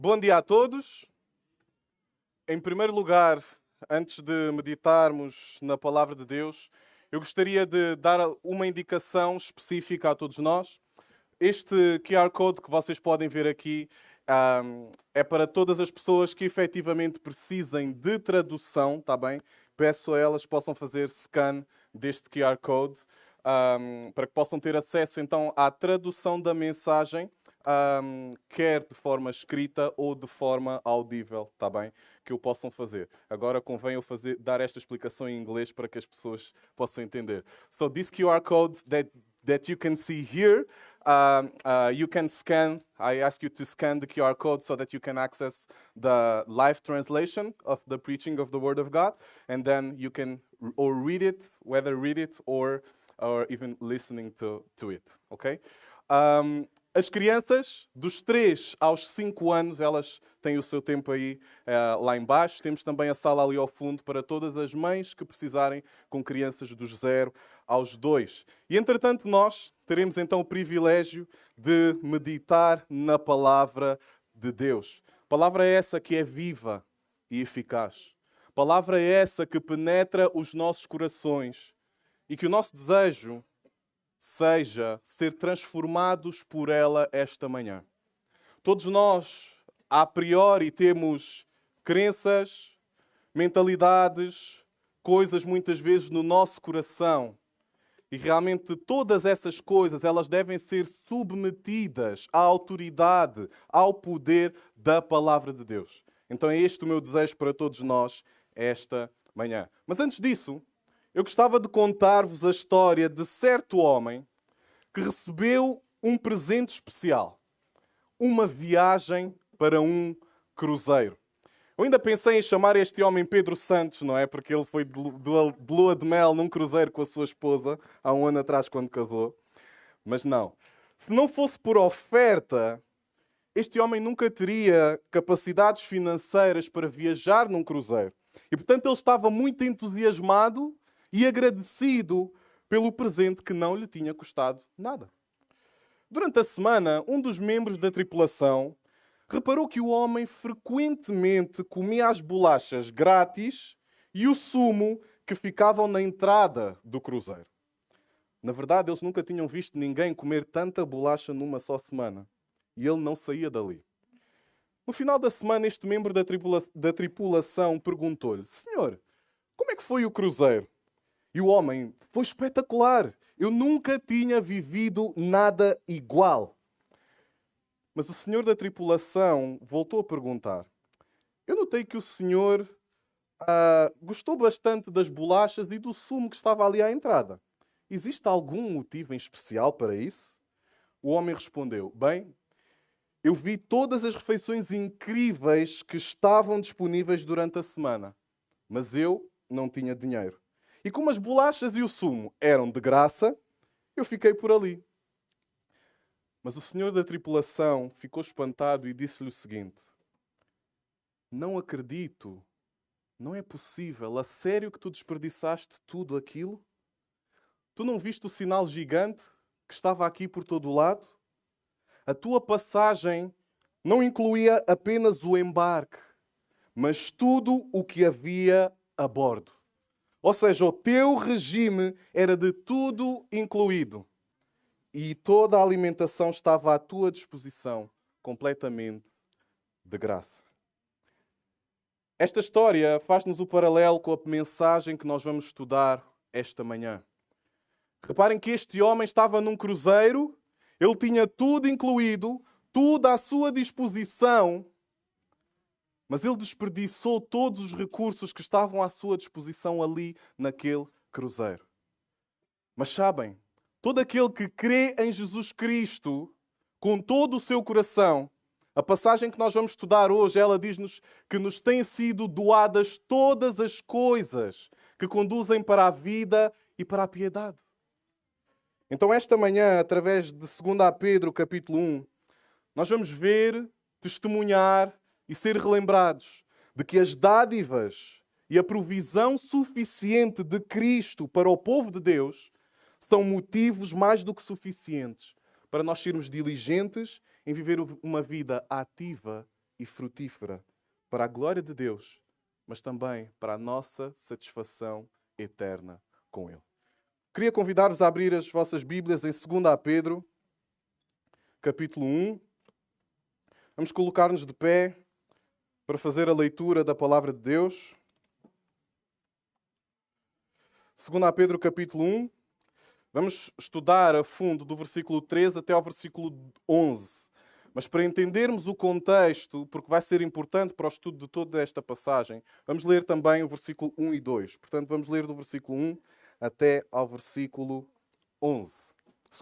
Bom dia a todos. Em primeiro lugar, antes de meditarmos na palavra de Deus, eu gostaria de dar uma indicação específica a todos nós. Este QR Code que vocês podem ver aqui é para todas as pessoas que efetivamente precisem de tradução, está bem? Peço a elas que possam fazer scan deste QR Code para que possam ter acesso então à tradução da mensagem, quer de forma escrita ou de forma audível, está bem? Que o possam fazer. Agora convém eu dar esta explicação em inglês para que as pessoas possam entender. So this QR code that you can see here, you can scan. I ask you to scan the QR code so that you can access the live translation of the preaching of the Word of God, and then you can or read it, whether read it or even listening to it, ok? As crianças, dos 3 aos 5 anos, elas têm o seu tempo aí lá embaixo. Temos também a sala ali ao fundo para todas as mães que precisarem, com crianças dos 0 aos 2. E, entretanto, nós teremos então o privilégio de meditar na palavra de Deus. Palavra essa que é viva e eficaz. Palavra essa que penetra os nossos corações e que o nosso desejo seja ser transformados por ela esta manhã. Todos nós, a priori, temos crenças, mentalidades, coisas muitas vezes no nosso coração. E realmente todas essas coisas, elas devem ser submetidas à autoridade, ao poder da palavra de Deus. Então é este o meu desejo para todos nós esta manhã. Mas antes disso, eu gostava de contar-vos a história de certo homem que recebeu um presente especial. Uma viagem para um cruzeiro. Eu ainda pensei em chamar este homem Pedro Santos, não é? Porque ele foi de lua de mel num cruzeiro com a sua esposa há um ano atrás quando casou. Mas não. Se não fosse por oferta, este homem nunca teria capacidades financeiras para viajar num cruzeiro. E portanto ele estava muito entusiasmado e agradecido pelo presente que não lhe tinha custado nada. Durante a semana, um dos membros da tripulação reparou que o homem frequentemente comia as bolachas grátis e o sumo que ficavam na entrada do cruzeiro. Na verdade, eles nunca tinham visto ninguém comer tanta bolacha numa só semana. E ele não saía dali. No final da semana, este membro da tripulação perguntou-lhe: Senhor, como é que foi o cruzeiro? E o homem: foi espetacular. Eu nunca tinha vivido nada igual. Mas o senhor da tripulação voltou a perguntar: eu notei que o senhor gostou bastante das bolachas e do sumo que estava ali à entrada. Existe algum motivo em especial para isso? O homem respondeu: bem, eu vi todas as refeições incríveis que estavam disponíveis durante a semana, mas eu não tinha dinheiro. E como as bolachas e o sumo eram de graça, eu fiquei por ali. Mas o senhor da tripulação ficou espantado e disse-lhe o seguinte: não acredito, não é possível, a sério que tu desperdiçaste tudo aquilo? Tu não viste o sinal gigante que estava aqui por todo o lado? A tua passagem não incluía apenas o embarque, mas tudo o que havia a bordo. Ou seja, o teu regime era de tudo incluído. E toda a alimentação estava à tua disposição, completamente de graça. Esta história faz-nos o paralelo com a mensagem que nós vamos estudar esta manhã. Reparem que este homem estava num cruzeiro, ele tinha tudo incluído, tudo à sua disposição, mas ele desperdiçou todos os recursos que estavam à sua disposição ali naquele cruzeiro. Mas sabem, todo aquele que crê em Jesus Cristo com todo o seu coração, a passagem que nós vamos estudar hoje, ela diz-nos que nos têm sido doadas todas as coisas que conduzem para a vida e para a piedade. Então esta manhã, através de 2 Pedro capítulo 1, nós vamos ver, testemunhar e ser relembrados de que as dádivas e a provisão suficiente de Cristo para o povo de Deus são motivos mais do que suficientes para nós sermos diligentes em viver uma vida ativa e frutífera para a glória de Deus, mas também para a nossa satisfação eterna com Ele. Queria convidar-vos a abrir as vossas Bíblias em 2 Pedro, capítulo 1. Vamos colocar-nos de pé para fazer a leitura da palavra de Deus. 2 Pedro, capítulo 1. Vamos estudar a fundo do versículo 13 até ao versículo 11. Mas para entendermos o contexto, porque vai ser importante para o estudo de toda esta passagem, vamos ler também o versículo 1 e 2. Portanto, vamos ler do versículo 1 até ao versículo 11.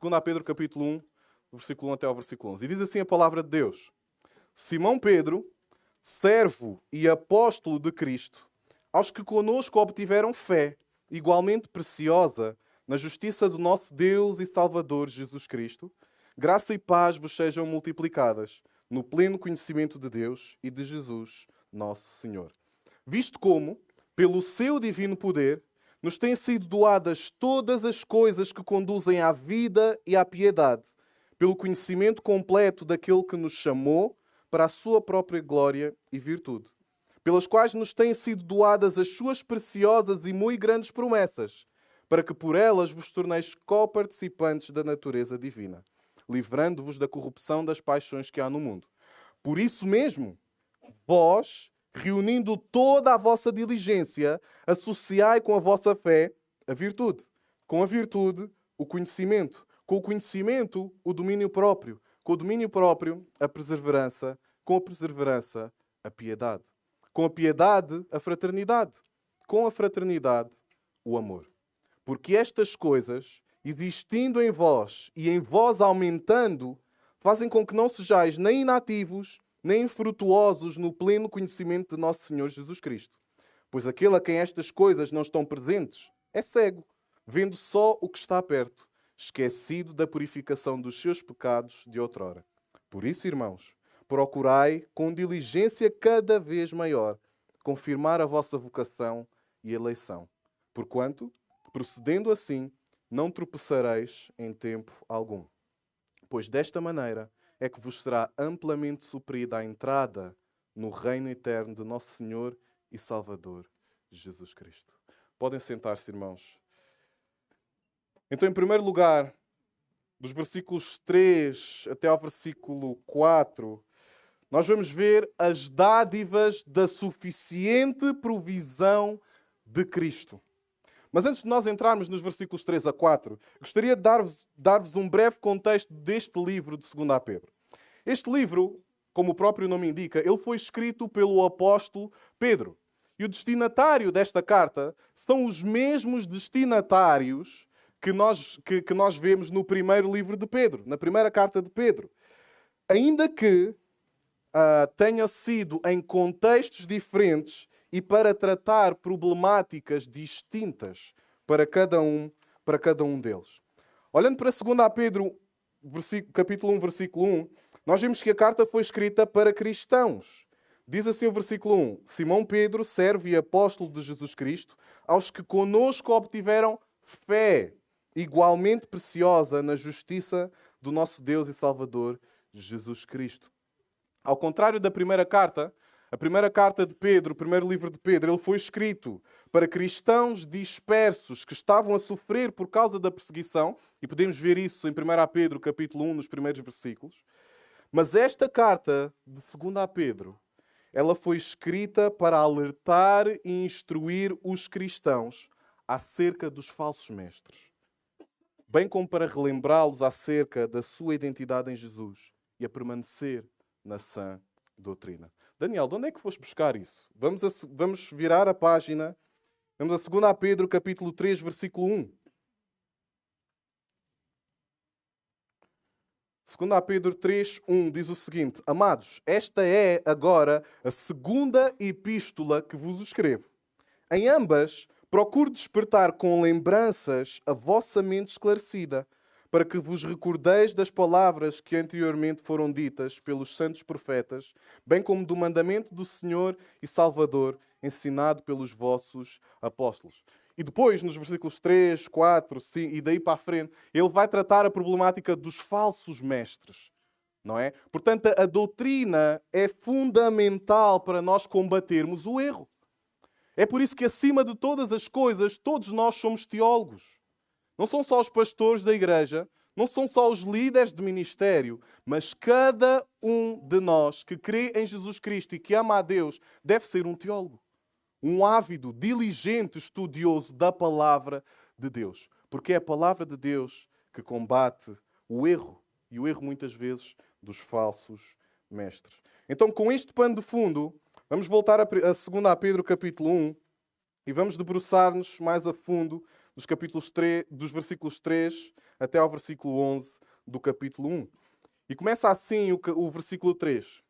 2 Pedro, capítulo 1, do versículo 1 até ao versículo 11. E diz assim a palavra de Deus: Simão Pedro, servo e apóstolo de Cristo, aos que conosco obtiveram fé, igualmente preciosa, na justiça do nosso Deus e Salvador Jesus Cristo, graça e paz vos sejam multiplicadas no pleno conhecimento de Deus e de Jesus, nosso Senhor. Visto como, pelo seu divino poder, nos têm sido doadas todas as coisas que conduzem à vida e à piedade, pelo conhecimento completo daquele que nos chamou para a sua própria glória e virtude, pelas quais nos têm sido doadas as suas preciosas e muito grandes promessas, para que por elas vos torneis co-participantes da natureza divina, livrando-vos da corrupção das paixões que há no mundo. Por isso mesmo, vós, reunindo toda a vossa diligência, associai com a vossa fé a virtude, com a virtude o conhecimento, com o conhecimento o domínio próprio, com o domínio próprio a perseverança, com a perseverança a piedade, com a piedade a fraternidade, com a fraternidade o amor. Porque estas coisas, existindo em vós e em vós aumentando, fazem com que não sejais nem inativos, nem infrutuosos no pleno conhecimento de nosso Senhor Jesus Cristo. Pois aquele a quem estas coisas não estão presentes é cego, vendo só o que está perto, esquecido da purificação dos seus pecados de outrora. Por isso, irmãos, procurai com diligência cada vez maior confirmar a vossa vocação e eleição. Porquanto, procedendo assim, não tropeçareis em tempo algum. Pois desta maneira é que vos será amplamente suprida a entrada no reino eterno de nosso Senhor e Salvador, Jesus Cristo. Podem sentar-se, irmãos. Então, em primeiro lugar, dos versículos 3 até ao versículo 4, nós vamos ver as dádivas da suficiente provisão de Cristo. Mas antes de nós entrarmos nos versículos 3 a 4, gostaria de dar-vos um breve contexto deste livro de 2 Pedro. Este livro, como o próprio nome indica, ele foi escrito pelo apóstolo Pedro. E o destinatário desta carta são os mesmos destinatários que nós vemos no primeiro livro de Pedro, na primeira carta de Pedro. Ainda que tenha sido em contextos diferentes e para tratar problemáticas distintas para cada um deles. Olhando para 2 Pedro, capítulo 1, versículo 1, nós vemos que a carta foi escrita para cristãos. Diz assim o versículo 1: Simão Pedro, servo e apóstolo de Jesus Cristo, aos que conosco obtiveram fé, igualmente preciosa na justiça do nosso Deus e Salvador, Jesus Cristo. Ao contrário da primeira carta, a primeira carta de Pedro, o primeiro livro de Pedro, ele foi escrito para cristãos dispersos que estavam a sofrer por causa da perseguição, e podemos ver isso em 1 Pedro, capítulo 1, nos primeiros versículos. Mas esta carta de 2 Pedro, ela foi escrita para alertar e instruir os cristãos acerca dos falsos mestres, bem como para relembrá-los acerca da sua identidade em Jesus e a permanecer na sã doutrina. Daniel, de onde é que foste buscar isso? Vamos virar a página. Vamos a 2 Pedro, capítulo 3, versículo 1. 2 Pedro 3, 1 diz o seguinte: Amados, esta é agora a segunda epístola que vos escrevo. Em ambas, procuro despertar com lembranças a vossa mente esclarecida, para que vos recordeis das palavras que anteriormente foram ditas pelos santos profetas, bem como do mandamento do Senhor e Salvador, ensinado pelos vossos apóstolos. E depois, nos versículos 3, 4, 5 e daí para a frente, ele vai tratar a problemática dos falsos mestres. não é? Portanto, a doutrina é fundamental para nós combatermos o erro. É por isso que, acima de todas as coisas, todos nós somos teólogos. Não são só os pastores da igreja, não são só os líderes de ministério, mas cada um de nós que crê em Jesus Cristo e que ama a Deus deve ser um teólogo. Um ávido, diligente estudioso da palavra de Deus. Porque é a palavra de Deus que combate o erro. E o erro, muitas vezes, dos falsos mestres. Então, com este pano de fundo, vamos voltar a 2 Pedro capítulo 1 e vamos debruçar-nos mais a fundo dos versículos 3 até ao versículo 11 do capítulo 1. E começa assim o versículo 3.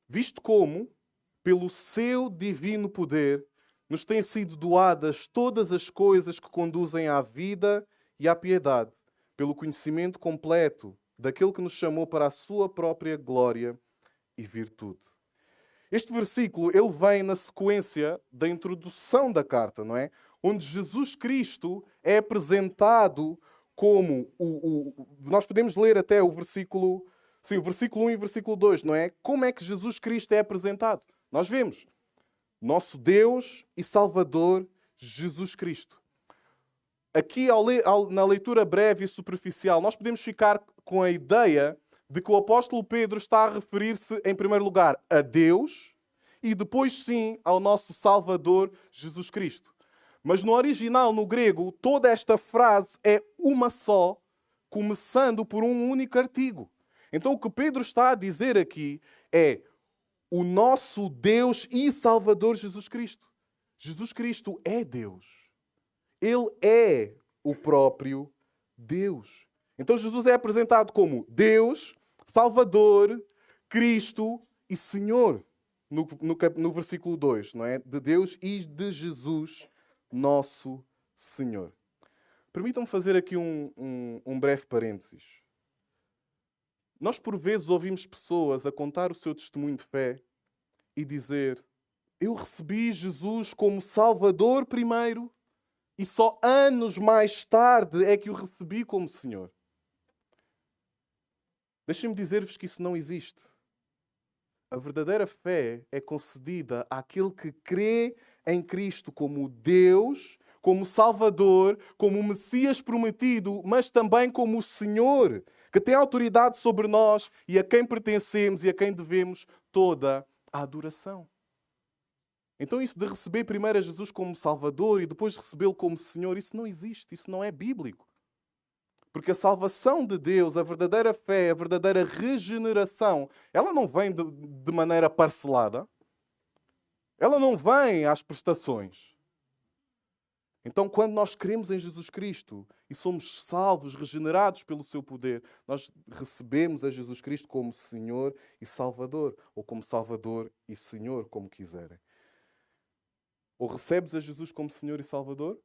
Visto como, pelo seu divino poder, nos têm sido doadas todas as coisas que conduzem à vida e à piedade, pelo conhecimento completo daquele que nos chamou para a sua própria glória e virtude. Este versículo, ele vem na sequência da introdução da carta, não é? Onde Jesus Cristo é apresentado como nós podemos ler até o versículo 1 e o versículo 2, não é? Como é que Jesus Cristo é apresentado? Nós vemos nosso Deus e Salvador Jesus Cristo. Aqui, na leitura breve e superficial, nós podemos ficar com a ideia de que o apóstolo Pedro está a referir-se, em primeiro lugar, a Deus e depois, sim, ao nosso Salvador Jesus Cristo. Mas no original, no grego, toda esta frase é uma só, começando por um único artigo. Então, o que Pedro está a dizer aqui é o nosso Deus e Salvador Jesus Cristo. Jesus Cristo é Deus. Ele é o próprio Deus. Então Jesus é apresentado como Deus, Salvador, Cristo e Senhor. No versículo 2, não é? De Deus e de Jesus, nosso Senhor. Permitam-me fazer aqui um breve parênteses. Nós, por vezes, ouvimos pessoas a contar o seu testemunho de fé e dizer: eu recebi Jesus como Salvador primeiro e só anos mais tarde é que o recebi como Senhor. Deixem-me dizer-vos que isso não existe. A verdadeira fé é concedida àquele que crê em Cristo como Deus, como Salvador, como o Messias prometido, mas também como o Senhor, que tem autoridade sobre nós e a quem pertencemos e a quem devemos toda a adoração. Então isso de receber primeiro a Jesus como Salvador e depois recebê-lo como Senhor, isso não existe, isso não é bíblico. Porque a salvação de Deus, a verdadeira fé, a verdadeira regeneração, ela não vem de maneira parcelada. Ela não vem às prestações. Então, quando nós cremos em Jesus Cristo e somos salvos, regenerados pelo seu poder, nós recebemos a Jesus Cristo como Senhor e Salvador, ou como Salvador e Senhor, como quiserem. Ou recebes a Jesus como Senhor e Salvador,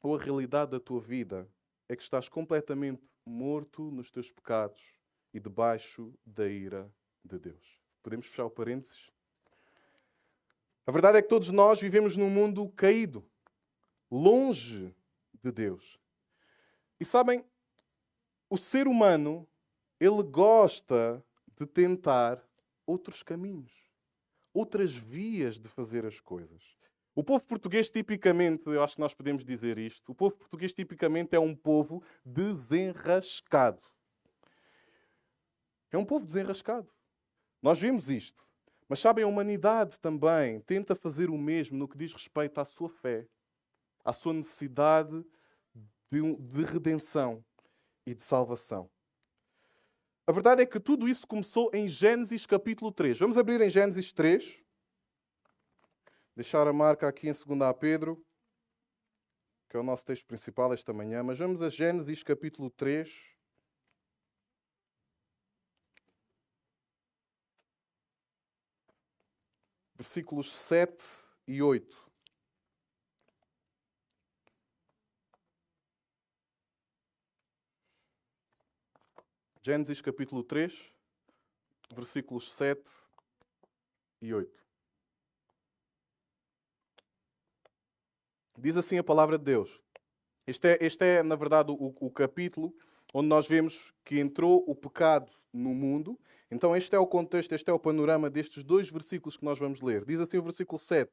ou a realidade da tua vida é que estás completamente morto nos teus pecados e debaixo da ira de Deus. Podemos fechar o parênteses? A verdade é que todos nós vivemos num mundo caído, longe de Deus. E sabem, o ser humano, ele gosta de tentar outros caminhos, outras vias de fazer as coisas. O povo português, tipicamente, eu acho que nós podemos dizer isto, o povo português, tipicamente, é um povo desenrascado. É um povo desenrascado. Nós vimos isto. Mas sabem, a humanidade também tenta fazer o mesmo no que diz respeito à sua fé, à sua necessidade de redenção e de salvação. A verdade é que tudo isso começou em Gênesis capítulo 3. Vamos abrir em Gênesis 3. Deixar a marca aqui em 2 Pedro, que é o nosso texto principal esta manhã. Mas vamos a Gênesis capítulo 3. Versículos 7 e 8. Gênesis capítulo 3, versículos 7 e 8. Diz assim a palavra de Deus. Este é na verdade, o capítulo onde nós vemos que entrou o pecado no mundo. Então este é o contexto, este é o panorama destes dois versículos que nós vamos ler. Diz assim o versículo 7.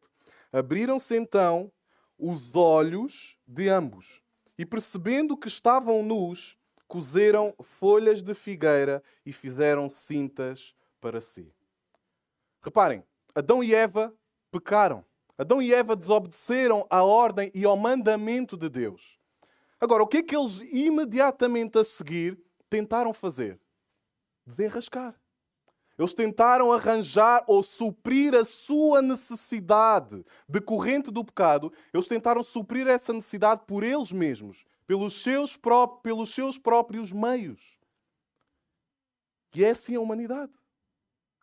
Abriram-se então os olhos de ambos e, percebendo que estavam nus, cozeram folhas de figueira e fizeram cintas para si. Reparem, Adão e Eva pecaram. Adão e Eva desobedeceram à ordem e ao mandamento de Deus. Agora, o que é que eles imediatamente a seguir tentaram fazer? Desenrascar. Eles tentaram arranjar ou suprir a sua necessidade decorrente do pecado. Eles tentaram suprir essa necessidade por eles mesmos, pelos seus próprios meios. E é assim a humanidade,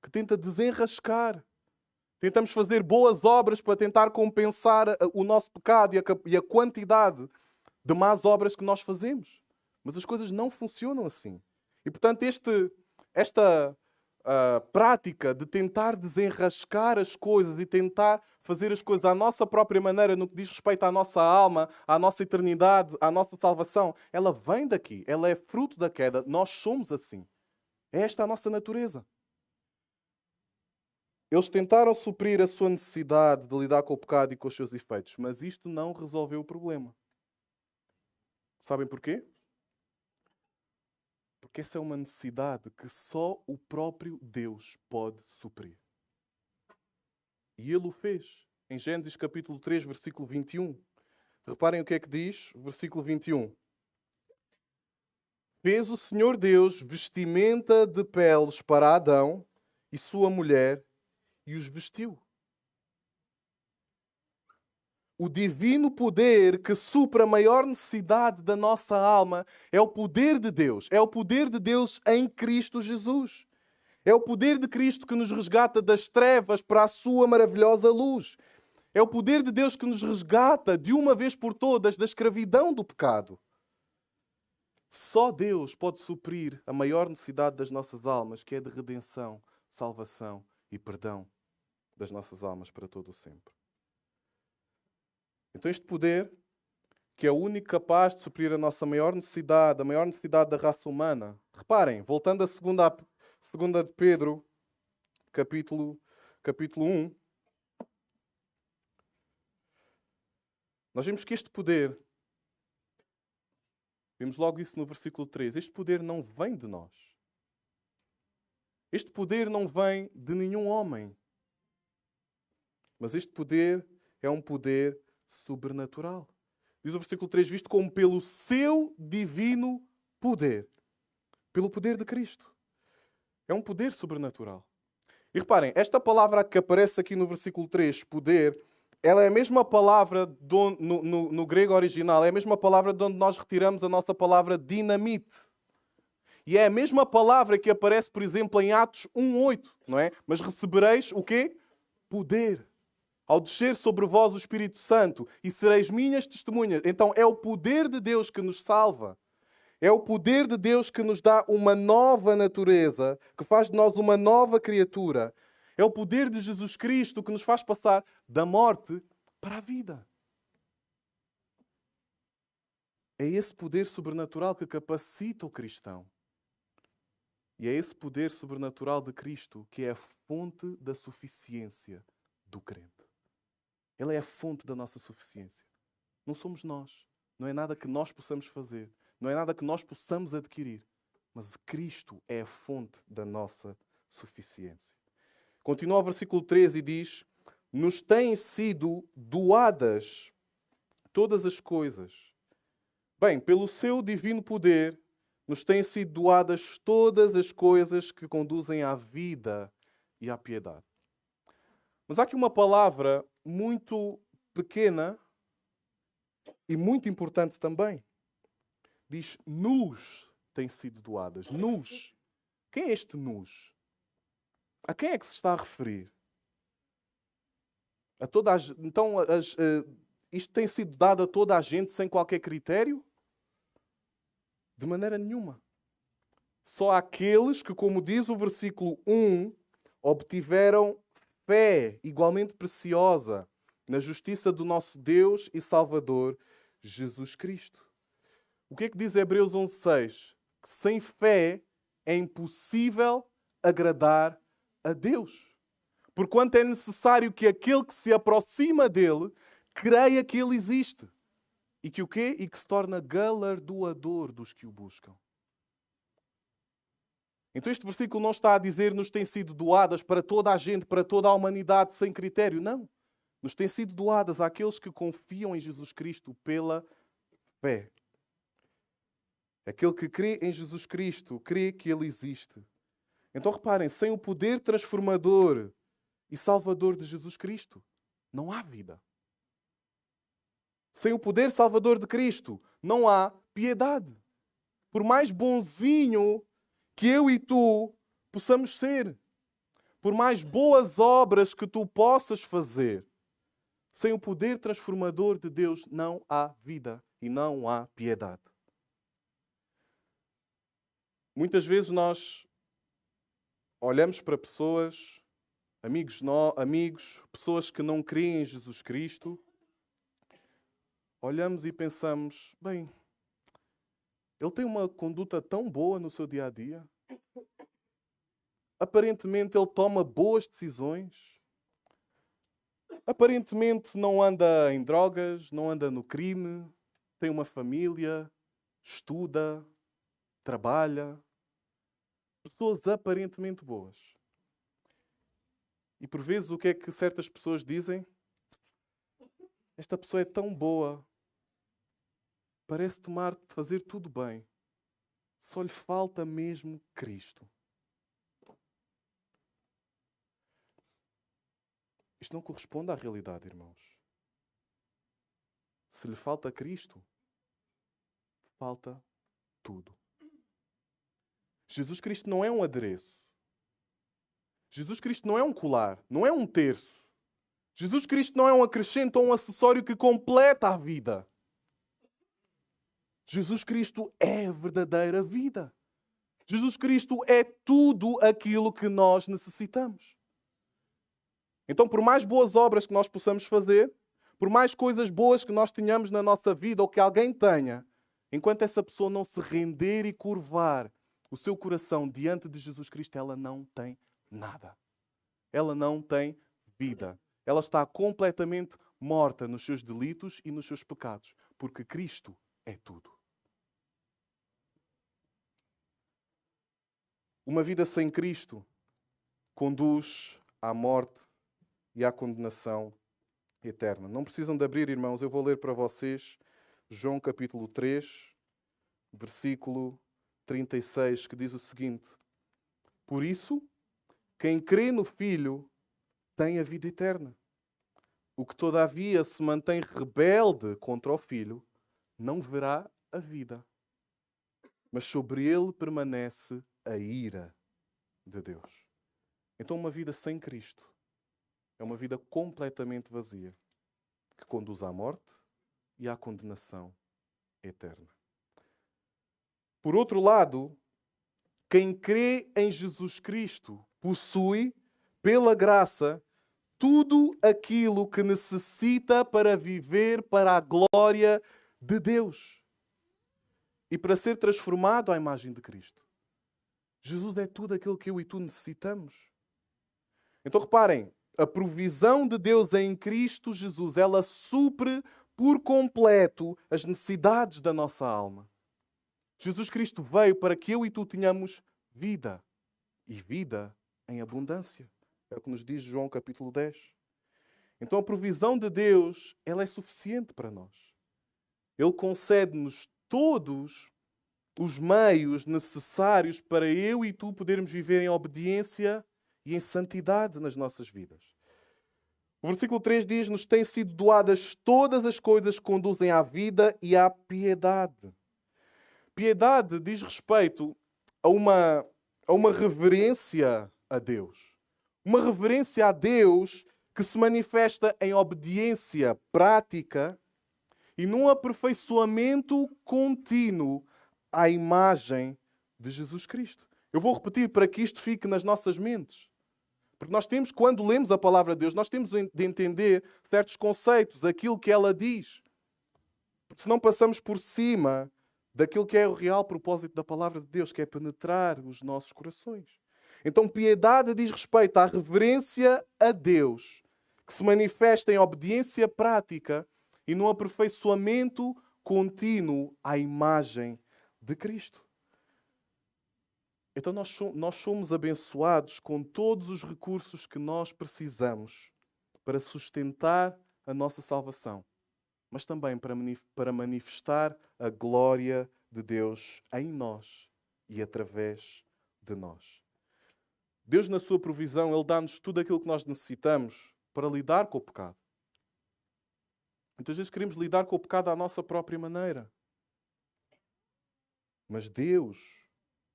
que tenta desenrascar. Tentamos fazer boas obras para tentar compensar o nosso pecado e a quantidade de más obras que nós fazemos. Mas as coisas não funcionam assim. E, portanto, esta prática de tentar desenrascar as coisas e tentar fazer as coisas à nossa própria maneira no que diz respeito à nossa alma, à nossa eternidade, à nossa salvação, ela vem daqui. Ela é fruto da queda. Nós somos assim. É esta a nossa natureza. Eles tentaram suprir a sua necessidade de lidar com o pecado e com os seus efeitos, mas isto não resolveu o problema. Sabem porquê? Porque essa é uma necessidade que só o próprio Deus pode suprir. E Ele o fez. Em Gênesis capítulo 3, versículo 21. Reparem o que é que diz, versículo 21. Fez o Senhor Deus vestimenta de peles para Adão e sua mulher e os vestiu. O divino poder que supra a maior necessidade da nossa alma é o poder de Deus. É o poder de Deus em Cristo Jesus. É o poder de Cristo que nos resgata das trevas para a sua maravilhosa luz. É o poder de Deus que nos resgata de uma vez por todas da escravidão do pecado. Só Deus pode suprir a maior necessidade das nossas almas, que é de redenção, salvação e perdão das nossas almas para todo o sempre. Então este poder, que é o único capaz de suprir a nossa maior necessidade, a maior necessidade da raça humana. Reparem, voltando a segunda de Pedro, capítulo 1, nós vemos que este poder, vemos logo isso no versículo 3, este poder não vem de nós. Este poder não vem de nenhum homem. Mas este poder é um poder sobrenatural. Diz o versículo 3, visto como pelo seu divino poder. Pelo poder de Cristo. É um poder sobrenatural. E reparem, esta palavra que aparece aqui no versículo 3, poder, ela é a mesma palavra no grego original, é a mesma palavra de onde nós retiramos a nossa palavra dinamite. E é a mesma palavra que aparece, por exemplo, em Atos 1:8, não é? Mas recebereis o quê? Poder. Ao descer sobre vós o Espírito Santo, e sereis minhas testemunhas. Então é o poder de Deus que nos salva. É o poder de Deus que nos dá uma nova natureza, que faz de nós uma nova criatura. É o poder de Jesus Cristo que nos faz passar da morte para a vida. É esse poder sobrenatural que capacita o cristão. E é esse poder sobrenatural de Cristo que é a fonte da suficiência do crente. Ele é a fonte da nossa suficiência. Não somos nós. Não é nada que nós possamos fazer. Não é nada que nós possamos adquirir. Mas Cristo é a fonte da nossa suficiência. Continua o versículo 13 e diz: nos têm sido doadas todas as coisas. Bem, pelo seu divino poder, nos têm sido doadas todas as coisas que conduzem à vida e à piedade. Mas há aqui uma palavra muito pequena e muito importante também. Diz, nos têm sido doadas. Nos. Quem é este nos? A quem é que se está a referir? Então, isto tem sido dado a toda a gente sem qualquer critério? De maneira nenhuma. Só aqueles que, como diz o versículo 1, obtiveram fé igualmente preciosa na justiça do nosso Deus e Salvador, Jesus Cristo. O que é que diz Hebreus 11:6? que sem fé é impossível agradar a Deus. Porquanto é necessário que aquele que se aproxima dele creia que ele existe. E que o quê? E que se torna galardoador dos que o buscam. Então este versículo não está a dizer nos têm sido doadas para toda a gente, para toda a humanidade, sem critério. Não. Nos têm sido doadas àqueles que confiam em Jesus Cristo pela fé. Aquele que crê em Jesus Cristo, crê que Ele existe. Então reparem, sem o poder transformador e salvador de Jesus Cristo, não há vida. Sem o poder salvador de Cristo, não há piedade. Por mais bonzinho que eu e tu possamos ser, por mais boas obras que tu possas fazer, sem o poder transformador de Deus não há vida e não há piedade. Muitas vezes nós olhamos para pessoas, amigos, pessoas que não creem em Jesus Cristo, olhamos e pensamos, bem, ele tem uma conduta tão boa no seu dia a dia. Aparentemente ele toma boas decisões. Aparentemente não anda em drogas, não anda no crime, tem uma família, estuda, trabalha. Pessoas aparentemente boas. E por vezes o que é que certas pessoas dizem? Esta pessoa é tão boa, parece fazer tudo bem. Só lhe falta mesmo Cristo. Isto não corresponde à realidade, irmãos. Se lhe falta Cristo, falta tudo. Jesus Cristo não é um adereço. Jesus Cristo não é um colar, não é um terço. Jesus Cristo não é um acrescento ou um acessório que completa a vida. Jesus Cristo é a verdadeira vida. Jesus Cristo é tudo aquilo que nós necessitamos. Então, por mais boas obras que nós possamos fazer, por mais coisas boas que nós tenhamos na nossa vida ou que alguém tenha, enquanto essa pessoa não se render e curvar o seu coração diante de Jesus Cristo, ela não tem nada. Ela não tem vida. Ela está completamente morta nos seus delitos e nos seus pecados, porque Cristo é tudo. Uma vida sem Cristo conduz à morte e à condenação eterna. Não precisam de abrir, irmãos, eu vou ler para vocês João capítulo 3, versículo 36, que diz o seguinte: Por isso, quem crê no Filho tem a vida eterna. O que todavia se mantém rebelde contra o Filho não verá a vida, mas sobre ele permanece a ira de Deus. Então uma vida sem Cristo é uma vida completamente vazia, que conduz à morte e à condenação eterna. Por outro lado, quem crê em Jesus Cristo possui, pela graça, tudo aquilo que necessita para viver para a glória de Deus e para ser transformado à imagem de Cristo. Jesus é tudo aquilo que eu e tu necessitamos. Então reparem, a provisão de Deus em Cristo Jesus, ela supre por completo as necessidades da nossa alma. Jesus Cristo veio para que eu e tu tenhamos vida, e vida em abundância. É o que nos diz João capítulo 10. Então a provisão de Deus, ela é suficiente para nós. Ele concede-nos todos os meios necessários para eu e tu podermos viver em obediência e em santidade nas nossas vidas. O versículo 3 diz: Nos têm sido doadas todas as coisas que conduzem à vida e à piedade. Piedade diz respeito a uma reverência a Deus. Uma reverência a Deus que se manifesta em obediência prática e num aperfeiçoamento contínuo à imagem de Jesus Cristo. Eu vou repetir para que isto fique nas nossas mentes. Porque nós temos, quando lemos a palavra de Deus, nós temos de entender certos conceitos, aquilo que ela diz. Porque senão passamos por cima daquilo que é o real propósito da palavra de Deus, que é penetrar os nossos corações. Então, piedade diz respeito à reverência a Deus, que se manifesta em obediência prática e no aperfeiçoamento contínuo à imagem de Cristo. Então nós somos abençoados com todos os recursos que nós precisamos para sustentar a nossa salvação, mas também para manifestar a glória de Deus em nós e através de nós. Deus, na sua provisão, Ele dá-nos tudo aquilo que nós necessitamos para lidar com o pecado. Muitas vezes queremos lidar com o pecado à nossa própria maneira. Mas Deus,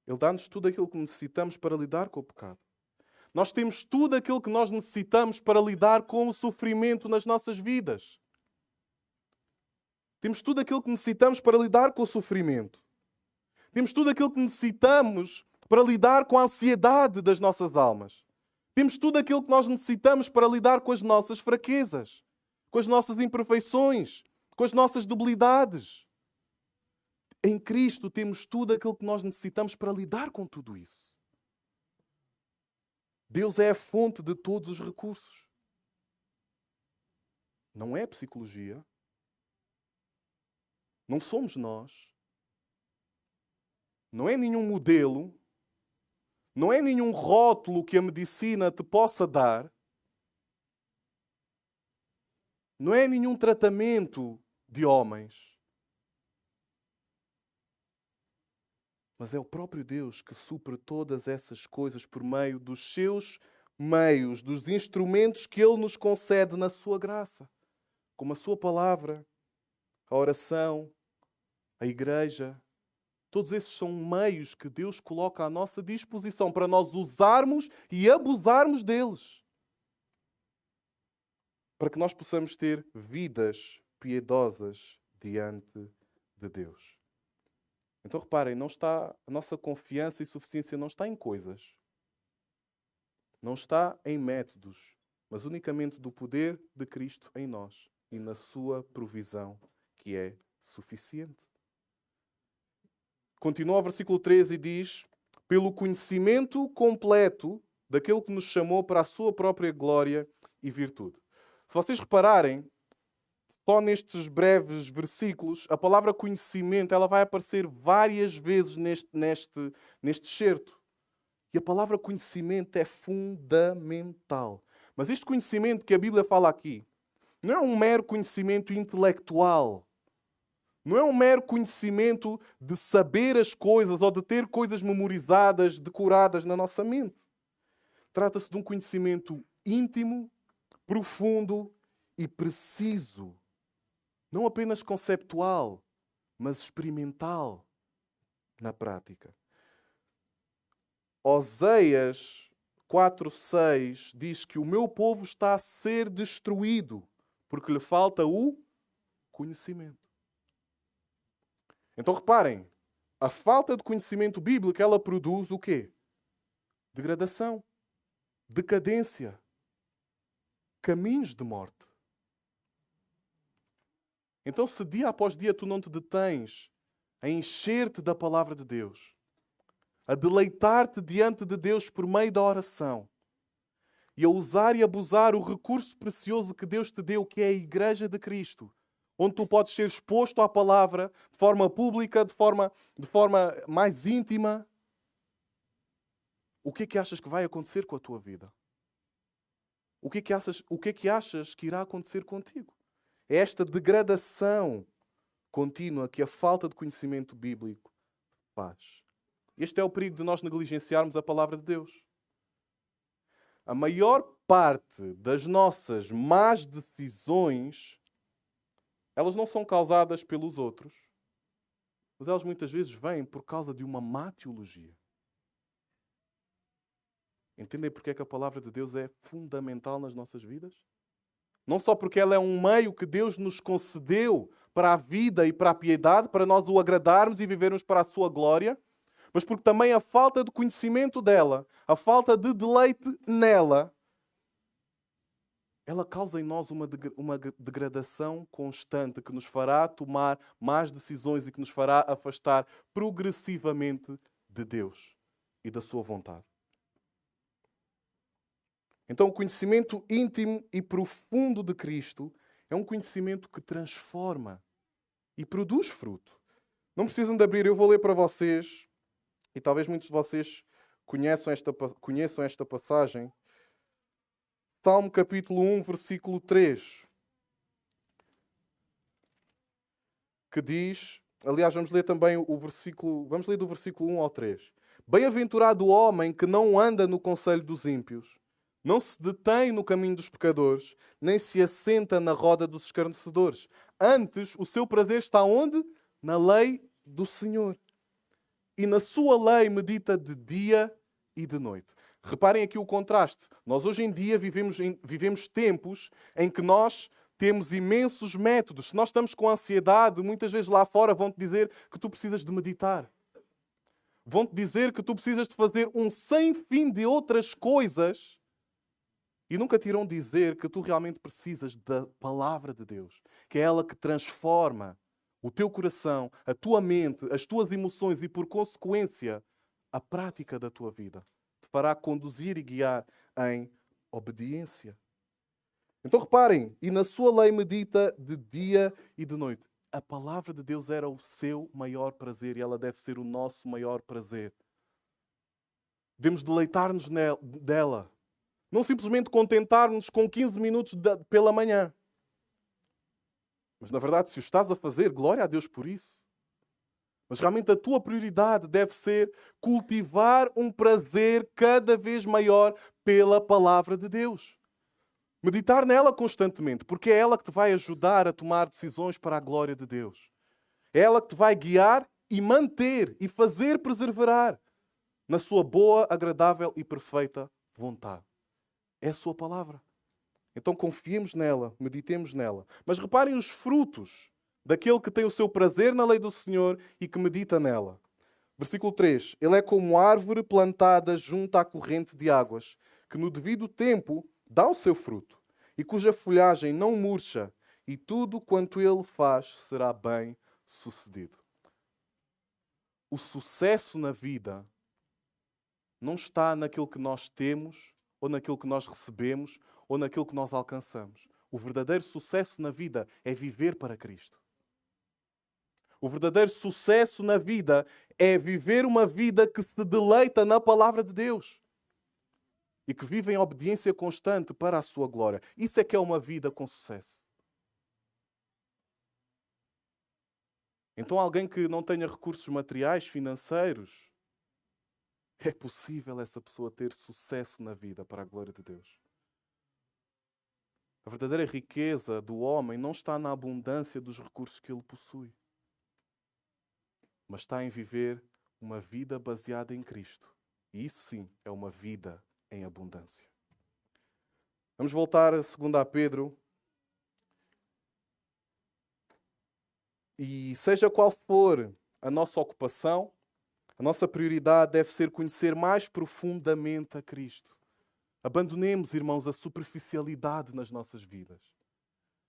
Ele dá-nos tudo aquilo que necessitamos para lidar com o pecado. Nós temos tudo aquilo que nós necessitamos para lidar com o sofrimento nas nossas vidas. Temos tudo aquilo que necessitamos para lidar com o sofrimento. Temos tudo aquilo que necessitamos para lidar com a ansiedade das nossas almas. Temos tudo aquilo que nós necessitamos para lidar com as nossas fraquezas, com as nossas imperfeições, com as nossas debilidades. Em Cristo temos tudo aquilo que nós necessitamos para lidar com tudo isso. Deus é a fonte de todos os recursos. Não é psicologia. Não somos nós. Não é nenhum modelo. Não é nenhum rótulo que a medicina te possa dar. Não é nenhum tratamento de homens. Mas é o próprio Deus que supre todas essas coisas por meio dos seus meios, dos instrumentos que Ele nos concede na sua graça. Como a sua palavra, a oração, a igreja. Todos esses são meios que Deus coloca à nossa disposição para nós usarmos e abusarmos deles. Para que nós possamos ter vidas piedosas diante de Deus. Então reparem, a nossa confiança e suficiência não está em coisas. Não está em métodos, mas unicamente do poder de Cristo em nós e na sua provisão, que é suficiente. Continua o versículo 13 e diz: pelo conhecimento completo daquele que nos chamou para a sua própria glória e virtude. Se vocês repararem, só nestes breves versículos, a palavra conhecimento ela vai aparecer várias vezes neste excerto. E a palavra conhecimento é fundamental. Mas este conhecimento que a Bíblia fala aqui não é um mero conhecimento intelectual. Não é um mero conhecimento de saber as coisas ou de ter coisas memorizadas, decoradas na nossa mente. Trata-se de um conhecimento íntimo, profundo e preciso. Não apenas conceptual, mas experimental na prática. Oséias 4:6 diz que o meu povo está a ser destruído porque lhe falta o conhecimento. Então reparem, a falta de conhecimento bíblico ela produz o quê? Degradação, decadência, caminhos de morte. Então, se dia após dia tu não te detens a encher-te da palavra de Deus, a deleitar-te diante de Deus por meio da oração e a usar e abusar o recurso precioso que Deus te deu, que é a Igreja de Cristo, onde tu podes ser exposto à palavra de forma pública, de forma mais íntima, o que é que achas que vai acontecer com a tua vida? O que é que achas que irá acontecer contigo? É esta degradação contínua que a falta de conhecimento bíblico faz. Este é o perigo de nós negligenciarmos a palavra de Deus. A maior parte das nossas más decisões, elas não são causadas pelos outros, mas elas muitas vezes vêm por causa de uma má teologia. Entendem porque é que a palavra de Deus é fundamental nas nossas vidas? Não só porque ela é um meio que Deus nos concedeu para a vida e para a piedade, para nós o agradarmos e vivermos para a sua glória, mas porque também a falta de conhecimento dela, a falta de deleite nela, ela causa em nós uma degradação constante que nos fará tomar más decisões e que nos fará afastar progressivamente de Deus e da sua vontade. Então, o conhecimento íntimo e profundo de Cristo é um conhecimento que transforma e produz fruto. Não precisam de abrir, eu vou ler para vocês, e talvez muitos de vocês conheçam esta passagem. Salmo capítulo 1, versículo 3. Que diz, aliás, vamos ler também o versículo, vamos ler do versículo 1 ao 3. Bem-aventurado o homem que não anda no conselho dos ímpios, não se detém no caminho dos pecadores, nem se assenta na roda dos escarnecedores. Antes, o seu prazer está onde? Na lei do Senhor. E na sua lei medita de dia e de noite. Reparem aqui o contraste. Nós hoje em dia vivemos tempos em que nós temos imensos métodos. Se nós estamos com ansiedade, muitas vezes lá fora vão-te dizer que tu precisas de meditar. Vão-te dizer que tu precisas de fazer um sem fim de outras coisas e nunca te irão dizer que tu realmente precisas da palavra de Deus, que é ela que transforma o teu coração, a tua mente, as tuas emoções e, por consequência, a prática da tua vida. Te fará conduzir e guiar em obediência. Então reparem, e na sua lei medita de dia e de noite. A palavra de Deus era o seu maior prazer e ela deve ser o nosso maior prazer. Devemos deleitar-nos dela. Não simplesmente contentar-nos com 15 minutos pela manhã. Mas, na verdade, se o estás a fazer, glória a Deus por isso. Mas realmente a tua prioridade deve ser cultivar um prazer cada vez maior pela palavra de Deus. Meditar nela constantemente, porque é ela que te vai ajudar a tomar decisões para a glória de Deus. É ela que te vai guiar e manter e fazer perseverar na sua boa, agradável e perfeita vontade. É a sua palavra. Então confiemos nela, meditemos nela. Mas reparem os frutos daquele que tem o seu prazer na lei do Senhor e que medita nela. Versículo 3. Ele é como árvore plantada junto à corrente de águas, que no devido tempo dá o seu fruto, e cuja folhagem não murcha, e tudo quanto ele faz será bem sucedido. O sucesso na vida não está naquilo que nós temos, ou naquilo que nós recebemos, ou naquilo que nós alcançamos. O verdadeiro sucesso na vida é viver para Cristo. O verdadeiro sucesso na vida é viver uma vida que se deleita na palavra de Deus e que vive em obediência constante para a sua glória. Isso é que é uma vida com sucesso. Então alguém que não tenha recursos materiais, financeiros, é possível essa pessoa ter sucesso na vida para a glória de Deus. A verdadeira riqueza do homem não está na abundância dos recursos que ele possui, mas está em viver uma vida baseada em Cristo. E isso sim é uma vida em abundância. Vamos voltar a 2 Pedro. E seja qual for a nossa ocupação, a nossa prioridade deve ser conhecer mais profundamente a Cristo. Abandonemos, irmãos, a superficialidade nas nossas vidas.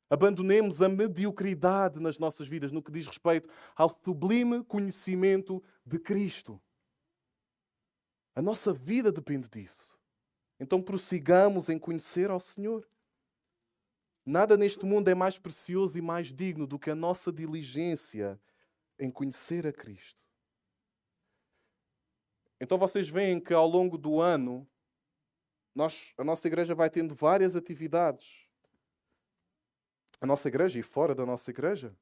Abandonemos a mediocridade nas nossas vidas no que diz respeito ao sublime conhecimento de Cristo. A nossa vida depende disso. Então prossigamos em conhecer ao Senhor. Nada neste mundo é mais precioso e mais digno do que a nossa diligência em conhecer a Cristo. Então vocês veem que ao longo do ano a nossa igreja vai tendo várias atividades. A nossa igreja e fora da nossa igreja.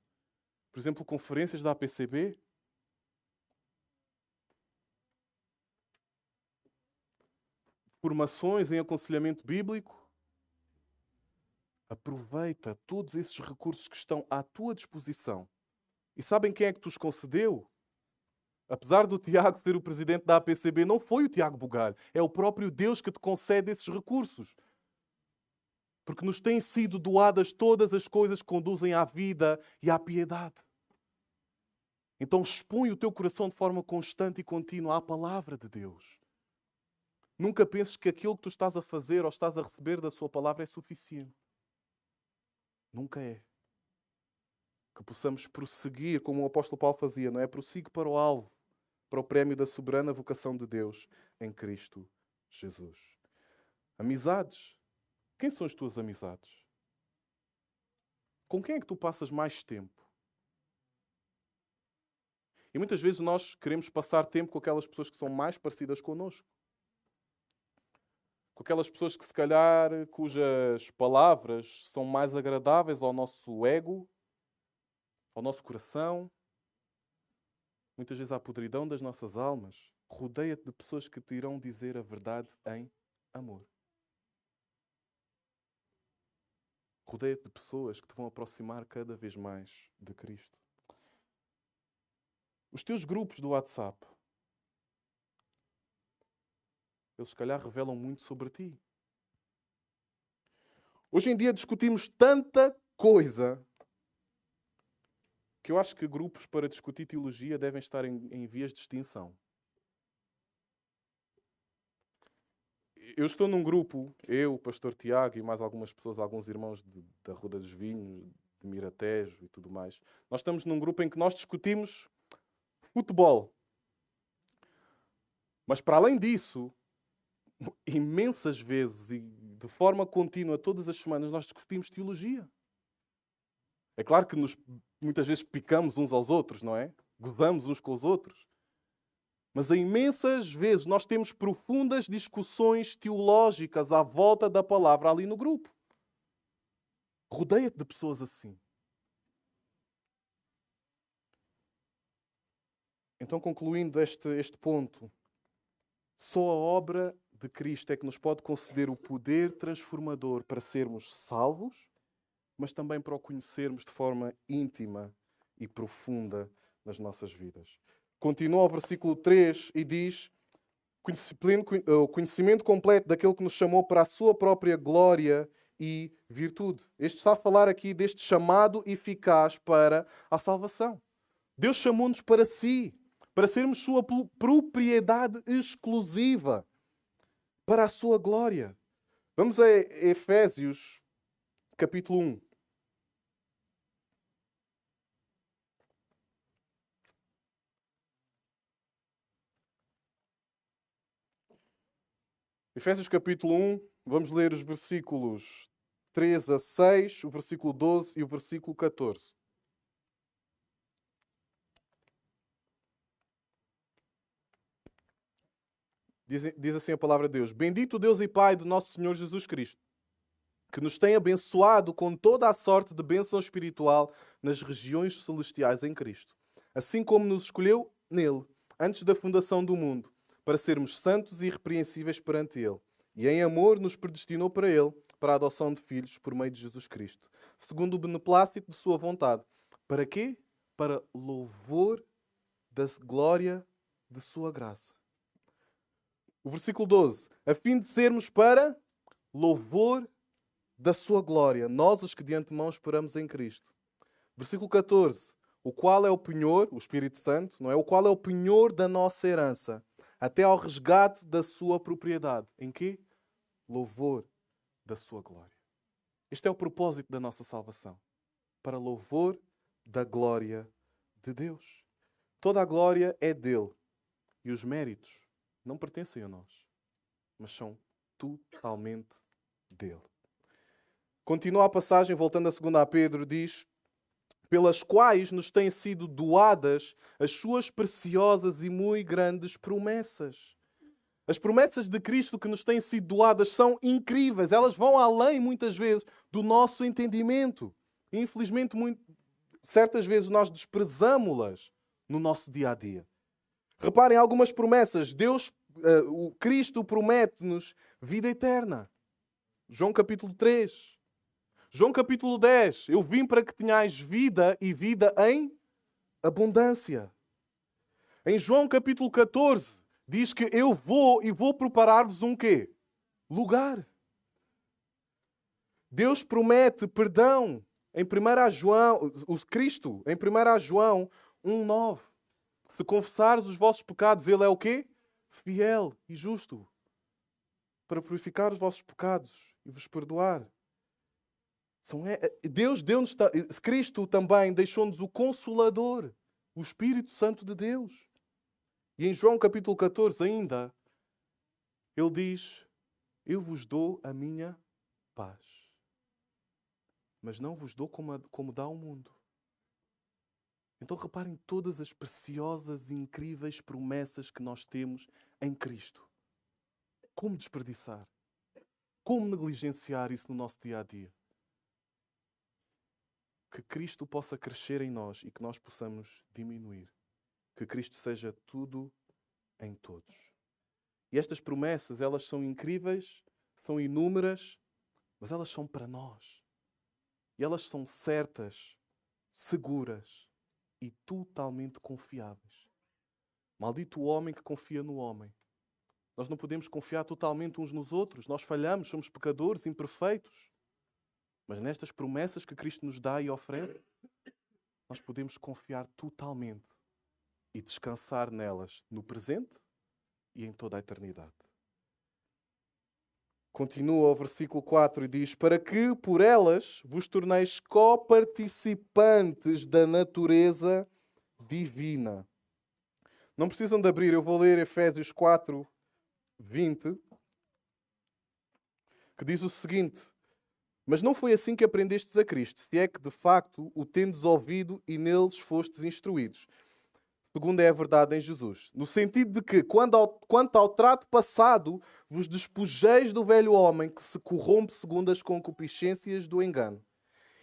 Por exemplo, conferências da APCB. Formações em aconselhamento bíblico. Aproveita todos esses recursos que estão à tua disposição. E sabem quem é que te os concedeu? Apesar do Tiago ser o presidente da APCB, não foi o Tiago Bugalho. É o próprio Deus que te concede esses recursos. Porque nos têm sido doadas todas as coisas que conduzem à vida e à piedade. Então expõe o teu coração de forma constante e contínua à palavra de Deus. Nunca penses que aquilo que tu estás a fazer ou estás a receber da sua palavra é suficiente. Nunca é. Que possamos prosseguir, como o apóstolo Paulo fazia, não é? Prossigo para o alvo, para o prémio da soberana vocação de Deus em Cristo Jesus. Amizades. Quem são as tuas amizades? Com quem é que tu passas mais tempo? E muitas vezes nós queremos passar tempo com aquelas pessoas que são mais parecidas connosco. Com aquelas pessoas que, se calhar, cujas palavras são mais agradáveis ao nosso ego, ao nosso coração. Muitas vezes à podridão das nossas almas. Rodeia-te de pessoas que te irão dizer a verdade em amor. Rodeia-te de pessoas que te vão aproximar cada vez mais de Cristo. Os teus grupos do WhatsApp, eles se calhar revelam muito sobre ti. Hoje em dia discutimos tanta coisa que eu acho que grupos para discutir teologia devem estar em vias de extinção. Eu estou num grupo, eu, o pastor Tiago e mais algumas pessoas, alguns irmãos da Ruda dos Vinhos, de Miratejo e tudo mais. Nós estamos num grupo em que nós discutimos futebol. Mas para além disso, imensas vezes e de forma contínua, todas as semanas, nós discutimos teologia. É claro que muitas vezes picamos uns aos outros, não é? Gozamos uns com os outros. Mas imensas vezes nós temos profundas discussões teológicas à volta da palavra ali no grupo. Rodeia-te de pessoas assim. Então, concluindo este ponto, só a obra de Cristo é que nos pode conceder o poder transformador para sermos salvos, mas também para o conhecermos de forma íntima e profunda nas nossas vidas. Continua o versículo 3 e diz: o conhecimento completo daquele que nos chamou para a sua própria glória e virtude. Este está a falar aqui deste chamado eficaz para a salvação. Deus chamou-nos para si, para sermos sua propriedade exclusiva, para a sua glória. Vamos a Efésios, capítulo 1. Efésios capítulo 1, vamos ler os versículos 3 a 6, o versículo 12 e o versículo 14. Diz assim a palavra de Deus: Bendito Deus e Pai do nosso Senhor Jesus Cristo, que nos tem abençoado com toda a sorte de bênção espiritual nas regiões celestiais em Cristo, assim como nos escolheu nele, antes da fundação do mundo, para sermos santos e irrepreensíveis perante ele. E em amor nos predestinou para ele, para a adoção de filhos por meio de Jesus Cristo, segundo o beneplácito de sua vontade. Para quê? Para louvor da glória de sua graça. O versículo 12. A fim de sermos para louvor da sua glória, nós os que de antemão esperamos em Cristo. Versículo 14. O qual é o penhor, o Espírito Santo, não é? O qual é o penhor da nossa herança, até ao resgate da sua propriedade. Em quê? Louvor da sua glória. Este é o propósito da nossa salvação. Para louvor da glória de Deus. Toda a glória é dele. E os méritos não pertencem a nós, mas são totalmente dele. Continua a passagem, voltando a 2 Pedro, diz: pelas quais nos têm sido doadas as suas preciosas e muito grandes promessas. As promessas de Cristo que nos têm sido doadas são incríveis. Elas vão além, muitas vezes, do nosso entendimento. E, infelizmente, certas vezes nós desprezamos-las no nosso dia-a-dia. Reparem, algumas promessas. O Cristo promete-nos vida eterna. João capítulo 3. João capítulo 10. Eu vim para que tenhais vida e vida em abundância. Em João capítulo 14, diz que eu vou e vou preparar-vos um quê? Lugar. Deus promete perdão em 1 João, o Cristo, em 1 João 1,9. Se confessares os vossos pecados, Ele é o quê? Fiel e justo para purificar os vossos pecados e vos perdoar. Deus deu-nos, Cristo também deixou-nos o Consolador, o Espírito Santo de Deus. E em João capítulo 14 ainda, ele diz: eu vos dou a minha paz, mas não vos dou como dá o mundo. Então reparem todas as preciosas e incríveis promessas que nós temos em Cristo. Como desperdiçar? Como negligenciar isso no nosso dia-a-dia? Que Cristo possa crescer em nós e que nós possamos diminuir. Que Cristo seja tudo em todos. E estas promessas, elas são incríveis, são inúmeras, mas elas são para nós. E elas são certas, seguras e totalmente confiáveis. Maldito o homem que confia no homem. Nós não podemos confiar totalmente uns nos outros. Nós falhamos, somos pecadores, imperfeitos. Mas nestas promessas que Cristo nos dá e oferece, nós podemos confiar totalmente e descansar nelas no presente e em toda a eternidade. Continua o versículo 4 e diz: para que por elas vos torneis coparticipantes da natureza divina. Não precisam de abrir, eu vou ler Efésios 4, 20, que diz o seguinte: mas não foi assim que aprendestes a Cristo, se é que de facto o tendes ouvido e neles fostes instruídos, segundo é a verdade em Jesus. No sentido de que, quanto ao trato passado, vos despojeis do velho homem que se corrompe segundo as concupiscências do engano,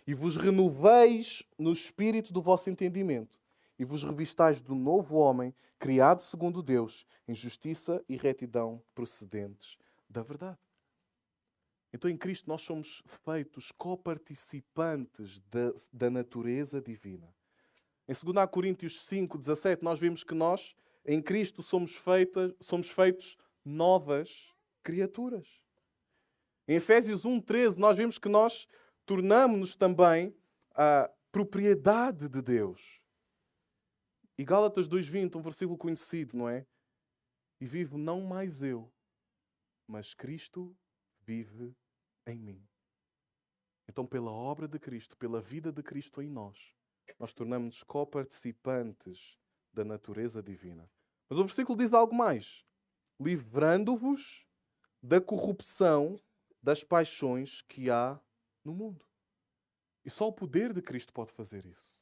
e vos renoveis no espírito do vosso entendimento, e vos revistais do novo homem, criado segundo Deus, em justiça e retidão procedentes da verdade. Então, em Cristo, nós somos feitos coparticipantes da natureza divina. Em 2 Coríntios 5, 17, nós vemos que nós, em Cristo, somos feitos novas criaturas. Em Efésios 1, 13, nós vemos que nós tornamos-nos também a propriedade de Deus. E Gálatas 2,20, um versículo conhecido, não é? E vivo não mais eu, mas Cristo vive em mim. Então, pela obra de Cristo, pela vida de Cristo em nós tornamos-nos coparticipantes da natureza divina. Mas o versículo diz algo mais: livrando-vos da corrupção das paixões que há no mundo. E só o poder de Cristo pode fazer isso.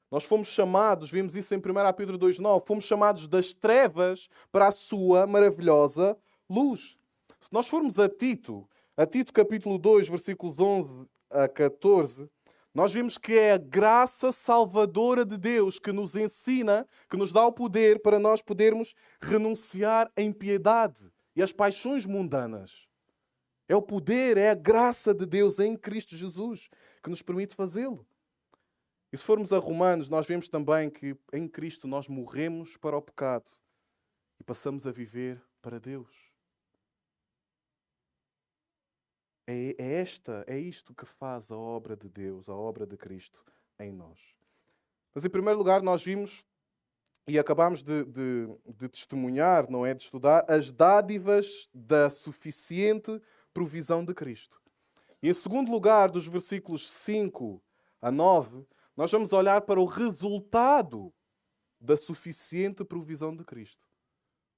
Nós fomos chamados, vimos isso em 1 Pedro 2,9, fomos chamados das trevas para a sua maravilhosa luz. Se nós formos a Tito capítulo 2, versículos 11 a 14, nós vemos que é a graça salvadora de Deus que nos ensina, que nos dá o poder para nós podermos renunciar à impiedade e às paixões mundanas. É o poder, é a graça de Deus em Cristo Jesus que nos permite fazê-lo. E se formos a Romanos, nós vemos também que em Cristo nós morremos para o pecado e passamos a viver para Deus. É isto que faz a obra de Deus, a obra de Cristo em nós. Mas em primeiro lugar nós vimos e acabámos de testemunhar, não é? De estudar as dádivas da suficiente provisão de Cristo. E em segundo lugar, dos versículos 5 a 9, nós vamos olhar para o resultado da suficiente provisão de Cristo.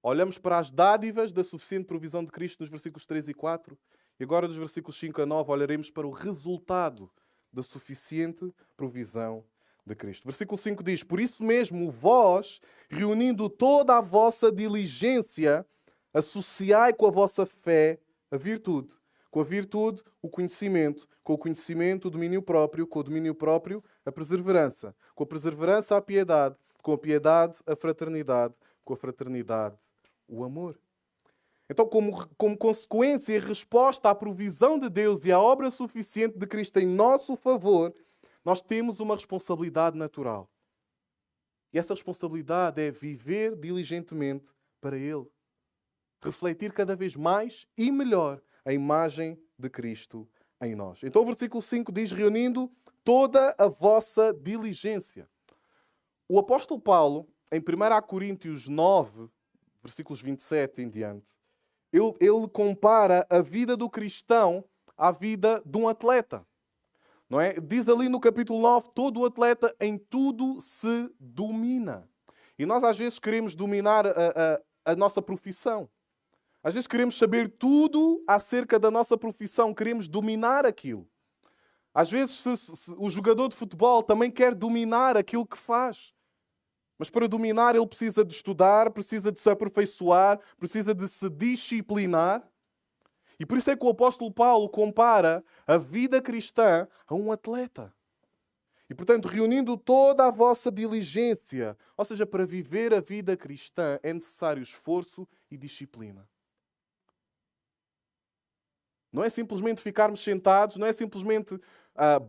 Olhamos para as dádivas da suficiente provisão de Cristo nos versículos 3 e 4. E agora, dos versículos 5 a 9, olharemos para o resultado da suficiente provisão de Cristo. Versículo 5 diz: por isso mesmo, vós, reunindo toda a vossa diligência, associai com a vossa fé a virtude. Com a virtude, o conhecimento. Com o conhecimento, o domínio próprio. Com o domínio próprio, a perseverança. Com a perseverança, a piedade. Com a piedade, a fraternidade. Com a fraternidade, o amor. Então, como consequência e resposta à provisão de Deus e à obra suficiente de Cristo em nosso favor, nós temos uma responsabilidade natural. E essa responsabilidade é viver diligentemente para Ele. Refletir cada vez mais e melhor a imagem de Cristo em nós. Então o versículo 5 diz: reunindo toda a vossa diligência. O apóstolo Paulo, em 1 Coríntios 9, versículos 27 em diante, ele compara a vida do cristão à vida de um atleta. Não é? Diz ali no capítulo 9, todo o atleta em tudo se domina. E nós às vezes queremos dominar a nossa profissão. Às vezes queremos saber tudo acerca da nossa profissão, queremos dominar aquilo. Às vezes se o jogador de futebol também quer dominar aquilo que faz. Mas para dominar ele precisa de estudar, precisa de se aperfeiçoar, precisa de se disciplinar. E por isso é que o apóstolo Paulo compara a vida cristã a um atleta. E portanto, reunindo toda a vossa diligência, ou seja, para viver a vida cristã é necessário esforço e disciplina. Não é simplesmente ficarmos sentados, não é simplesmente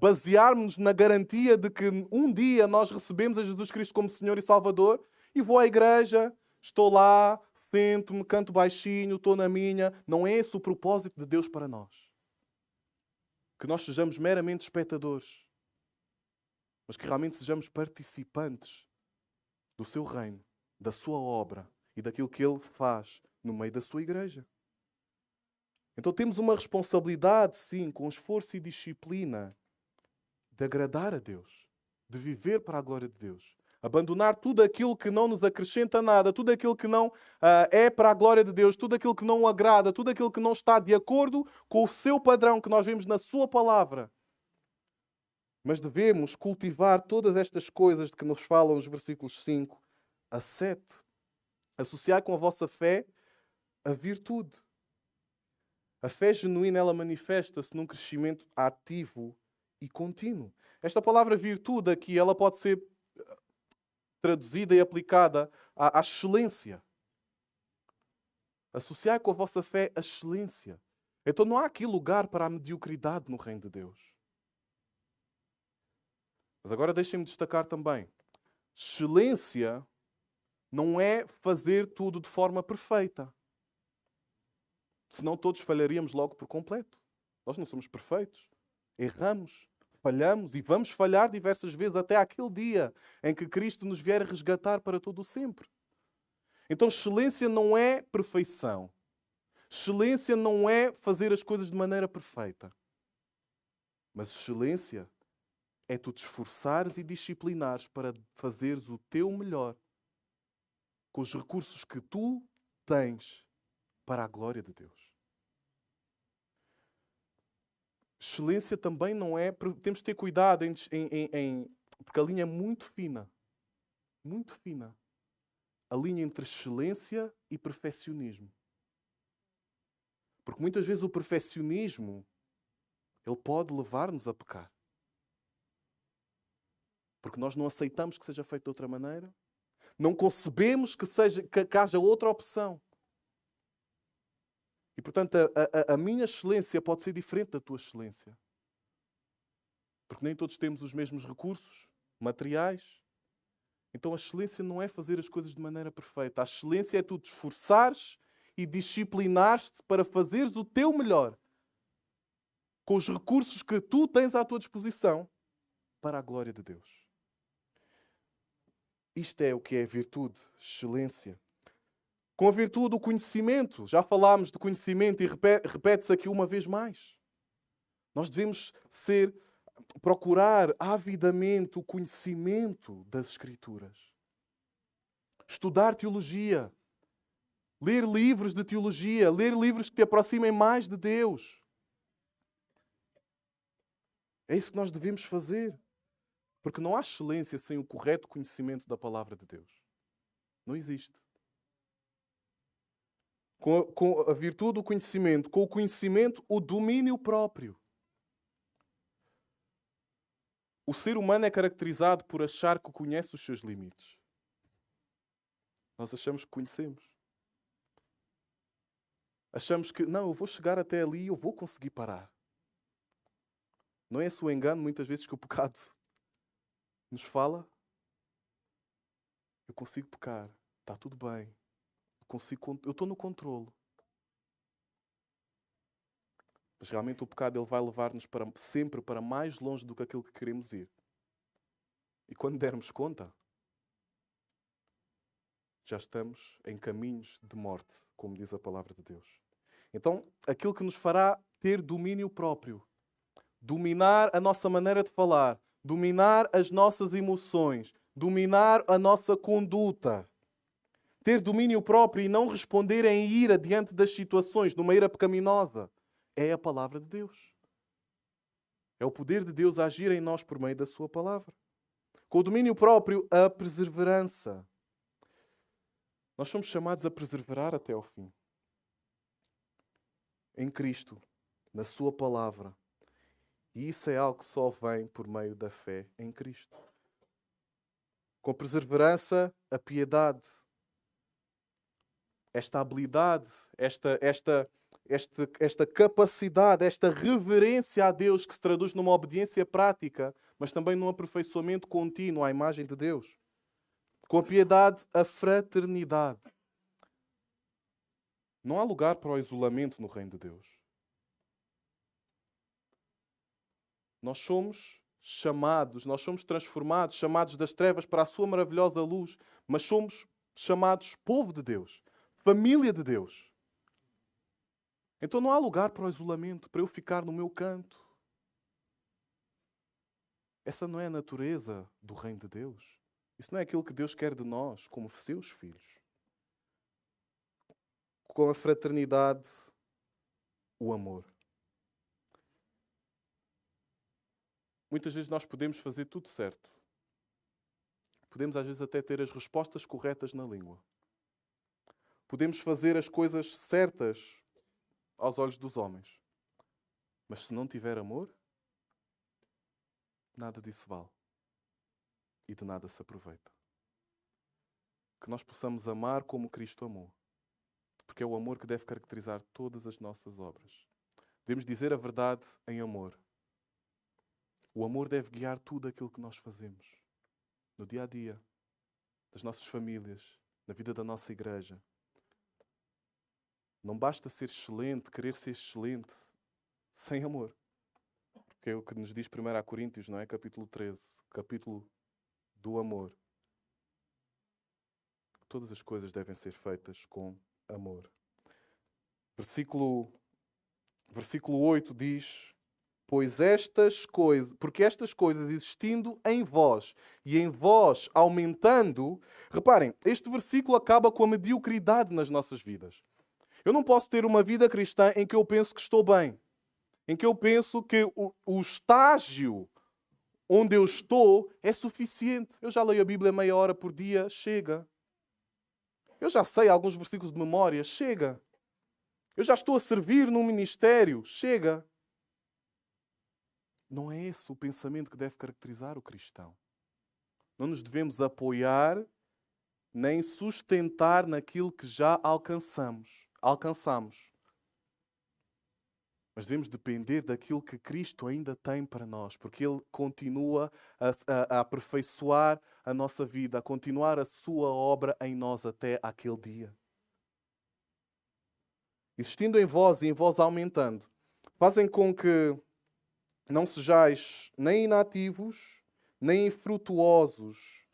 basearmos na garantia de que um dia nós recebemos a Jesus Cristo como Senhor e Salvador e vou à igreja, estou lá, sento-me, canto baixinho, estou na minha. Não é esse o propósito de Deus para nós. Que nós sejamos meramente espectadores, mas que realmente sejamos participantes do seu reino, da sua obra e daquilo que Ele faz no meio da sua igreja. Então temos uma responsabilidade, sim, com esforço e disciplina, de agradar a Deus, de viver para a glória de Deus. Abandonar tudo aquilo que não nos acrescenta nada, tudo aquilo que não é para a glória de Deus, tudo aquilo que não o agrada, tudo aquilo que não está de acordo com o seu padrão que nós vemos na sua palavra. Mas devemos cultivar todas estas coisas de que nos falam os versículos 5 a 7. Associar com a vossa fé a virtude. A fé genuína, ela manifesta-se num crescimento ativo e contínuo. Esta palavra virtude aqui, ela pode ser traduzida e aplicada à excelência. Associar com a vossa fé a excelência. Então não há aqui lugar para a mediocridade no reino de Deus. Mas agora deixem-me destacar também. Excelência não é fazer tudo de forma perfeita. Senão todos falharíamos logo por completo. Nós não somos perfeitos. Erramos, falhamos e vamos falhar diversas vezes até aquele dia em que Cristo nos vier resgatar para todo o sempre. Então, excelência não é perfeição. Excelência não é fazer as coisas de maneira perfeita. Mas excelência é tu te esforçares e disciplinares para fazeres o teu melhor com os recursos que tu tens para a glória de Deus. Excelência também não é... Temos de ter cuidado porque a linha é muito fina. Muito fina. A linha entre excelência e perfeccionismo. Porque muitas vezes o perfeccionismo ele pode levar-nos a pecar. Porque nós não aceitamos que seja feito de outra maneira. Não concebemos que haja outra opção. E, portanto, a minha excelência pode ser diferente da tua excelência. Porque nem todos temos os mesmos recursos materiais. Então, a excelência não é fazer as coisas de maneira perfeita. A excelência é tu te esforçares e disciplinares-te para fazeres o teu melhor com os recursos que tu tens à tua disposição para a glória de Deus. Isto é o que é virtude, excelência. Com a virtude, o conhecimento. Já falámos de conhecimento e repete-se aqui uma vez mais. Nós devemos procurar avidamente o conhecimento das Escrituras. Estudar teologia. Ler livros de teologia. Ler livros que te aproximem mais de Deus. É isso que nós devemos fazer. Porque não há excelência sem o correto conhecimento da palavra de Deus. Não existe. Com a virtude, o conhecimento. Com o conhecimento, o domínio próprio. O ser humano é caracterizado por achar que conhece os seus limites. Nós achamos que conhecemos. Achamos que, não, eu vou chegar até ali e eu vou conseguir parar. Não é esse o engano, muitas vezes, que o pecado nos fala? Eu consigo pecar. Está tudo bem. Eu estou no controlo. Mas realmente o pecado ele vai levar-nos sempre para mais longe do que aquilo que queremos ir. E quando dermos conta, já estamos em caminhos de morte, como diz a palavra de Deus. Então, aquilo que nos fará ter domínio próprio. dominar a nossa maneira de falar, dominar as nossas emoções, dominar a nossa conduta. Ter domínio próprio e não responder em ira diante das situações, numa ira pecaminosa, é a palavra de Deus. É o poder de Deus a agir em nós por meio da sua palavra. Com o domínio próprio, a perseverança. Nós somos chamados a perseverar até ao fim. Em Cristo, na sua palavra. E isso é algo que só vem por meio da fé em Cristo. Com perseverança, a piedade. Esta habilidade, esta capacidade, esta reverência a Deus que se traduz numa obediência prática, mas também num aperfeiçoamento contínuo à imagem de Deus. Com a piedade, a fraternidade. Não há lugar para o isolamento no reino de Deus. Nós somos chamados, nós somos transformados, chamados das trevas para a sua maravilhosa luz, mas somos chamados povo de Deus, família de Deus. Então não há lugar para o isolamento, para eu ficar no meu canto. Essa não é a natureza do reino de Deus. Isso não é aquilo que Deus quer de nós, como seus filhos. Com a fraternidade, o amor. Muitas vezes nós podemos fazer tudo certo. Podemos às vezes até ter as respostas corretas na língua. Podemos fazer as coisas certas aos olhos dos homens. Mas se não tiver amor, nada disso vale. E de nada se aproveita. Que nós possamos amar como Cristo amou. Porque é o amor que deve caracterizar todas as nossas obras. Devemos dizer a verdade em amor. O amor deve guiar tudo aquilo que nós fazemos. No dia a dia, das nossas famílias, na vida da nossa igreja. Não basta ser excelente, querer ser excelente, sem amor. Porque é o que nos diz 1 Coríntios, não é? Capítulo 13. Capítulo do amor. Todas as coisas devem ser feitas com amor. Versículo 8 diz: porque estas coisas existindo em vós e em vós aumentando. Reparem, este versículo acaba com a mediocridade nas nossas vidas. Eu não posso ter uma vida cristã em que eu penso que estou bem. Em que eu penso que o estágio onde eu estou é suficiente. Eu já leio a Bíblia meia hora por dia, chega. Eu já sei alguns versículos de memória, chega. Eu já estou a servir num ministério, chega. Não é esse o pensamento que deve caracterizar o cristão. Não nos devemos apoiar nem sustentar naquilo que já alcançamos. Mas devemos depender daquilo que Cristo ainda tem para nós, porque Ele continua a aperfeiçoar a nossa vida, a continuar a sua obra em nós até aquele dia. Existindo em vós e em vós aumentando, fazem com que não sejais nem inativos, nem infrutuosos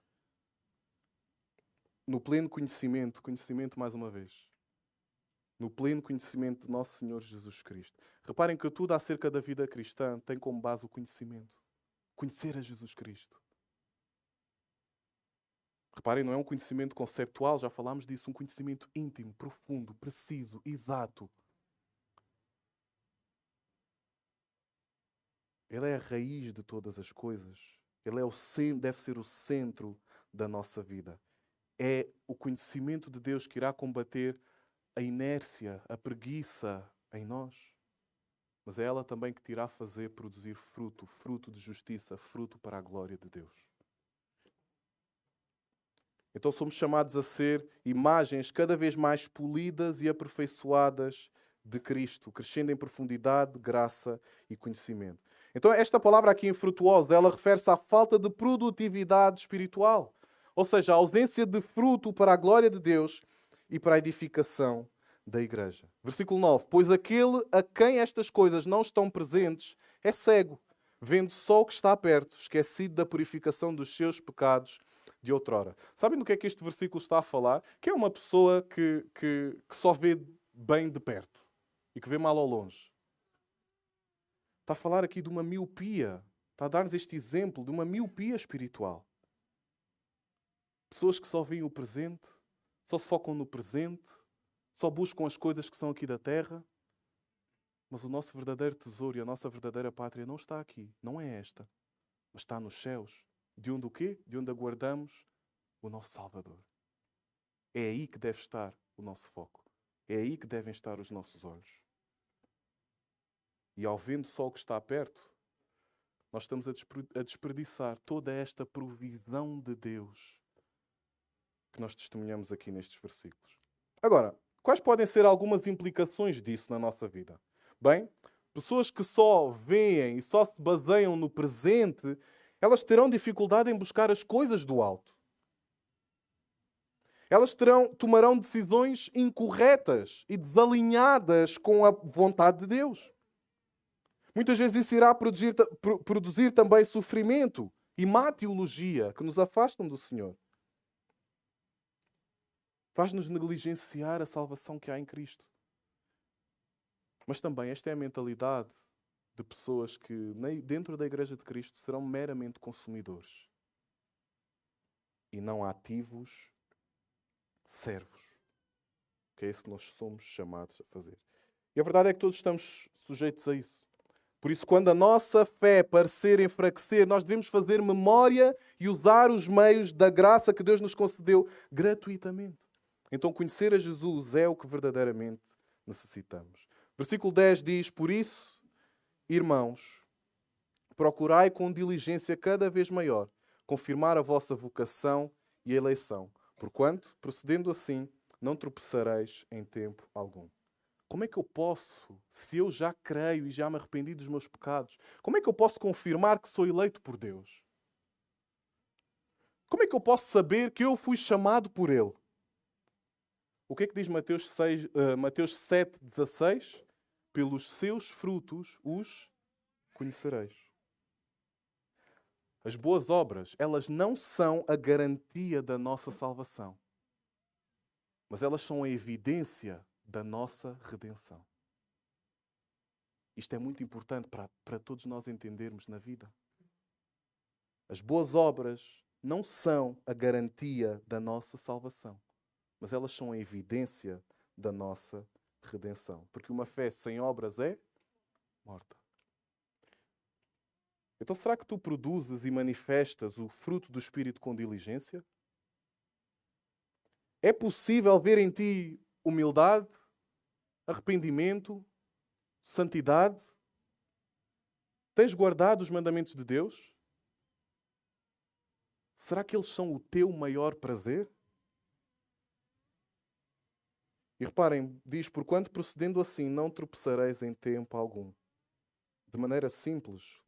no pleno conhecimento mais uma vez. No pleno conhecimento de nosso Senhor Jesus Cristo. Reparem que tudo acerca da vida cristã tem como base o conhecimento. Conhecer a Jesus Cristo. Reparem, não é um conhecimento conceptual, já falámos disso, um conhecimento íntimo, profundo, preciso, exato. Ele é a raiz de todas as coisas. Ele é deve ser o centro da nossa vida. É o conhecimento de Deus que irá combater a inércia, a preguiça em nós. Mas é ela também que te irá fazer produzir fruto, fruto de justiça, fruto para a glória de Deus. Então somos chamados a ser imagens cada vez mais polidas e aperfeiçoadas de Cristo, crescendo em profundidade, graça e conhecimento. Então esta palavra aqui infrutuosa, ela refere-se à falta de produtividade espiritual. Ou seja, a ausência de fruto para a glória de Deus e para a edificação da igreja. Versículo 9. Pois aquele a quem estas coisas não estão presentes é cego, vendo só o que está perto, esquecido da purificação dos seus pecados de outrora. Sabem do que é que este versículo está a falar? Que é uma pessoa que só vê bem de perto e que vê mal ao longe. Está a falar aqui de uma miopia. Está a dar-nos este exemplo de uma miopia espiritual. Pessoas que só veem o presente, só se focam no presente, só buscam as coisas que são aqui da terra. Mas o nosso verdadeiro tesouro e a nossa verdadeira pátria não está aqui. Não é esta. Mas está nos céus. De onde o quê? De onde aguardamos o nosso Salvador. É aí que deve estar o nosso foco. É aí que devem estar os nossos olhos. E ao vendo só o que está perto, nós estamos a desperdiçar toda esta provisão de Deus que nós testemunhamos aqui nestes versículos. Agora, quais podem ser algumas implicações disso na nossa vida? Bem, pessoas que só veem e só se baseiam no presente, elas terão dificuldade em buscar as coisas do alto. Elas tomarão decisões incorretas e desalinhadas com a vontade de Deus. Muitas vezes isso irá produzir também sofrimento e má teologia que nos afastam do Senhor. Faz-nos negligenciar a salvação que há em Cristo. Mas também esta é a mentalidade de pessoas que dentro da Igreja de Cristo serão meramente consumidores e não ativos servos. Que é isso que nós somos chamados a fazer. E a verdade é que todos estamos sujeitos a isso. Por isso, quando a nossa fé parecer enfraquecer, nós devemos fazer memória e usar os meios da graça que Deus nos concedeu gratuitamente. Então, conhecer a Jesus é o que verdadeiramente necessitamos. Versículo 10 diz: por isso, irmãos, procurai com diligência cada vez maior confirmar a vossa vocação e eleição, porquanto, procedendo assim, não tropeçareis em tempo algum. Como é que eu posso, se eu já creio e já me arrependi dos meus pecados, como é que eu posso confirmar que sou eleito por Deus? Como é que eu posso saber que eu fui chamado por Ele? O que é que diz Mateus 7,16? Pelos seus frutos os conhecereis. As boas obras, elas não são a garantia da nossa salvação, mas elas são a evidência da nossa redenção. Isto é muito importante para todos nós entendermos na vida. As boas obras não são a garantia da nossa salvação, mas elas são a evidência da nossa redenção. Porque uma fé sem obras é morta. Então, será que tu produzes e manifestas o fruto do Espírito com diligência? É possível ver em ti humildade, arrependimento, santidade? Tens guardado os mandamentos de Deus? Será que eles são o teu maior prazer? E reparem, diz, porquanto procedendo assim não tropeçareis em tempo algum. De maneira simples,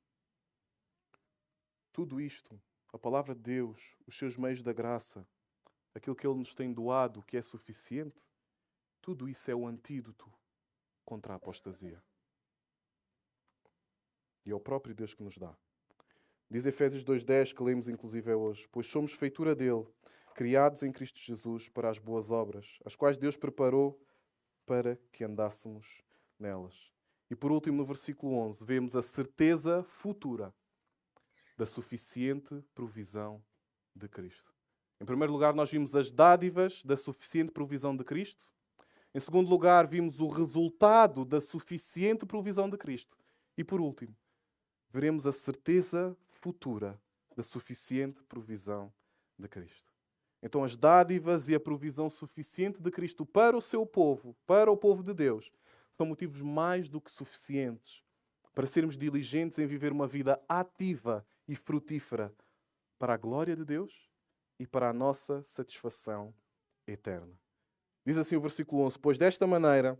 tudo isto, a palavra de Deus, os seus meios da graça, aquilo que Ele nos tem doado, que é suficiente, tudo isso é o antídoto contra a apostasia. E é o próprio Deus que nos dá. Diz Efésios 2,10, que lemos inclusive hoje: pois somos feitura dele, criados em Cristo Jesus para as boas obras, as quais Deus preparou para que andássemos nelas. E por último, no versículo 11, vemos a certeza futura da suficiente provisão de Cristo. Em primeiro lugar, nós vimos as dádivas da suficiente provisão de Cristo. Em segundo lugar, vimos o resultado da suficiente provisão de Cristo. E por último, veremos a certeza futura da suficiente provisão de Cristo. Então, as dádivas e a provisão suficiente de Cristo para o seu povo, para o povo de Deus, são motivos mais do que suficientes para sermos diligentes em viver uma vida ativa e frutífera para a glória de Deus e para a nossa satisfação eterna. Diz assim o versículo 11: pois desta maneira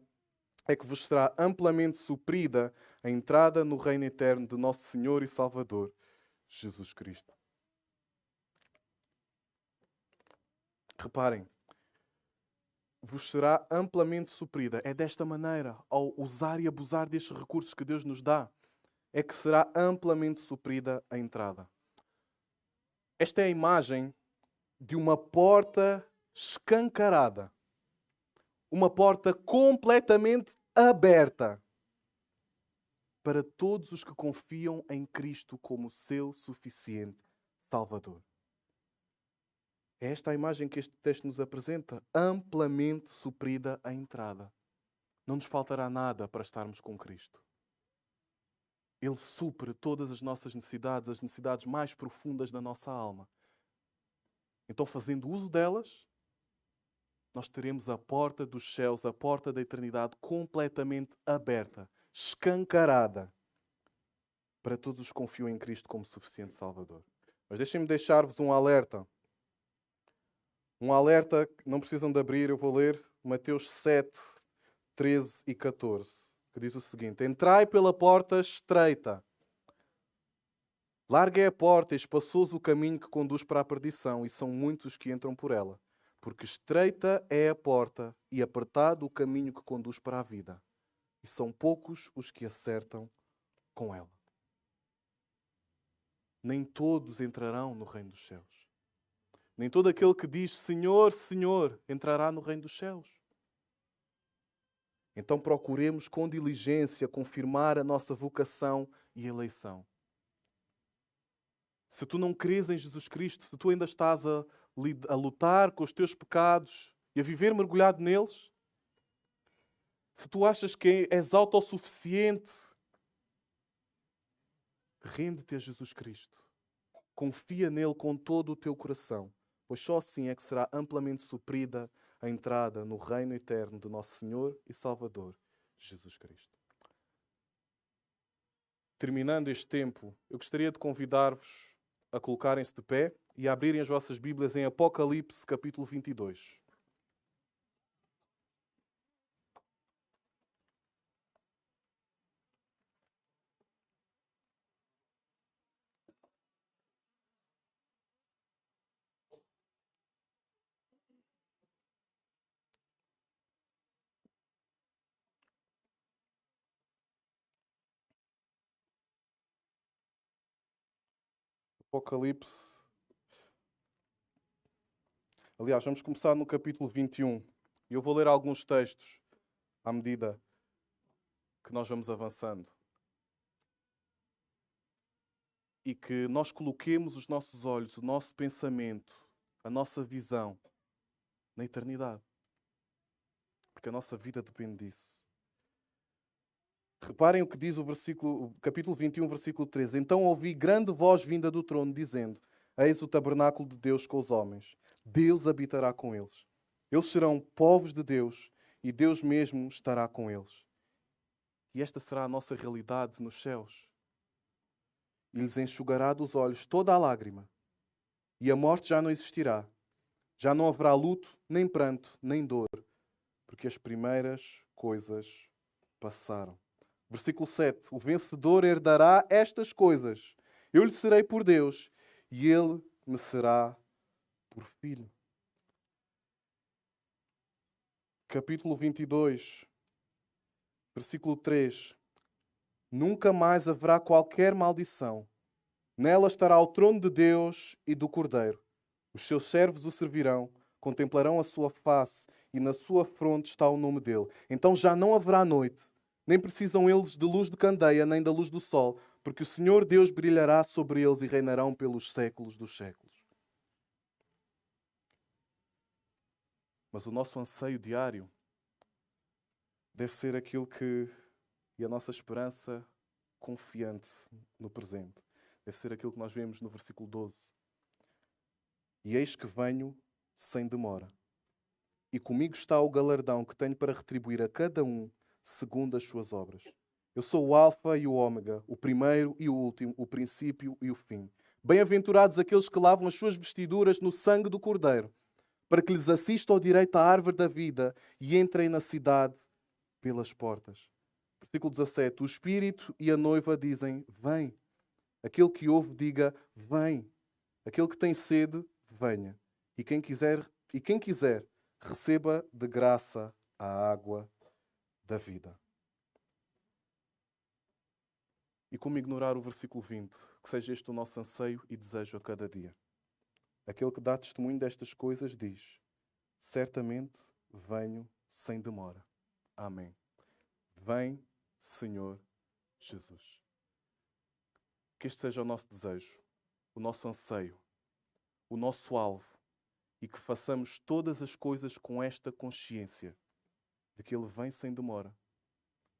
é que vos será amplamente suprida a entrada no reino eterno de nosso Senhor e Salvador, Jesus Cristo. Reparem, vos será amplamente suprida. É desta maneira, ao usar e abusar destes recursos que Deus nos dá, é que será amplamente suprida a entrada. Esta é a imagem de uma porta escancarada. Uma porta completamente aberta. para todos os que confiam em Cristo como seu suficiente Salvador. É esta a imagem que este texto nos apresenta, amplamente suprida a entrada. Não nos faltará nada para estarmos com Cristo. Ele supre todas as nossas necessidades, as necessidades mais profundas da nossa alma. Então, fazendo uso delas, nós teremos a porta dos céus, a porta da eternidade completamente aberta, escancarada, para todos os que confiam em Cristo como suficiente Salvador. Mas deixem-me deixar-vos um alerta. Um alerta que não precisam de abrir, eu vou ler Mateus 7, 13 e 14, que diz o seguinte: Entrai pela porta estreita. Larga é a porta e espaçoso o caminho que conduz para a perdição, e são muitos os que entram por ela. Porque estreita é a porta e apertado o caminho que conduz para a vida, e são poucos os que acertam com ela. Nem todos entrarão no reino dos céus. Nem todo aquele que diz Senhor, Senhor, entrará no reino dos céus. Então procuremos com diligência confirmar a nossa vocação e eleição. Se tu não crês em Jesus Cristo, se tu ainda estás a lutar com os teus pecados e a viver mergulhado neles, se tu achas que és autossuficiente, rende-te a Jesus Cristo. Confia nele com todo o teu coração, pois só assim é que será amplamente suprida a entrada no reino eterno de nosso Senhor e Salvador, Jesus Cristo. Terminando este tempo, eu gostaria de convidar-vos a colocarem-se de pé e a abrirem as vossas Bíblias em Apocalipse, capítulo 22. Apocalipse. Aliás, vamos começar no capítulo 21. E eu vou ler alguns textos à medida que nós vamos avançando. E que nós coloquemos os nossos olhos, o nosso pensamento, a nossa visão na eternidade. Porque a nossa vida depende disso. Reparem o que diz o capítulo 21, versículo 13. Então ouvi grande voz vinda do trono, dizendo: Eis o tabernáculo de Deus com os homens. Deus habitará com eles. Eles serão povos de Deus e Deus mesmo estará com eles. E esta será a nossa realidade nos céus. E lhes enxugará dos olhos toda a lágrima. E a morte já não existirá. Já não haverá luto, nem pranto, nem dor, porque as primeiras coisas passaram. Versículo 7. O vencedor herdará estas coisas. Eu lhe serei por Deus e ele me será por filho. Capítulo 22, versículo 3. Nunca mais haverá qualquer maldição. Nela estará o trono de Deus e do Cordeiro. Os seus servos o servirão, contemplarão a sua face e na sua fronte está o nome dele. Então já não haverá noite, nem precisam eles de luz de candeia, nem da luz do sol, porque o Senhor Deus brilhará sobre eles e reinarão pelos séculos dos séculos. Mas o nosso anseio diário deve ser aquilo que, e a nossa esperança confiante no presente, deve ser aquilo que nós vemos no versículo 12. E eis que venho sem demora. E comigo está o galardão que tenho para retribuir a cada um segundo as suas obras. Eu sou o Alfa e o Ômega, o primeiro e o último, o princípio e o fim. Bem-aventurados aqueles que lavam as suas vestiduras no sangue do Cordeiro, para que lhes assista ao direito à árvore da vida e entrem na cidade pelas portas. Versículo 17. O Espírito e a noiva dizem, vem. Aquele que ouve, diga, vem. Aquele que tem sede, venha. E quem quiser, receba de graça a água da vida. E como ignorar o versículo 20? Que seja este o nosso anseio e desejo a cada dia. Aquele que dá testemunho destas coisas diz, certamente venho sem demora. Amém. Vem, Senhor Jesus. Que este seja o nosso desejo, o nosso anseio, o nosso alvo, e que façamos todas as coisas com esta consciência de que Ele vem sem demora.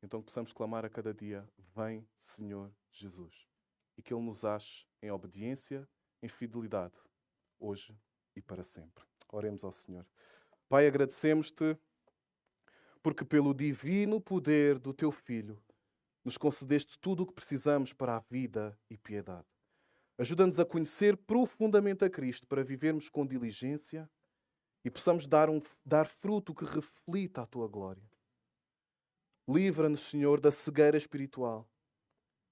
Então que possamos clamar a cada dia: vem, Senhor Jesus. E que Ele nos ache em obediência, em fidelidade, hoje e para sempre. Oremos ao Senhor. Pai, agradecemos-te porque pelo divino poder do Teu Filho nos concedeste tudo o que precisamos para a vida e piedade. Ajuda-nos a conhecer profundamente a Cristo para vivermos com diligência e possamos dar fruto que reflita a Tua glória. Livra-nos, Senhor, da cegueira espiritual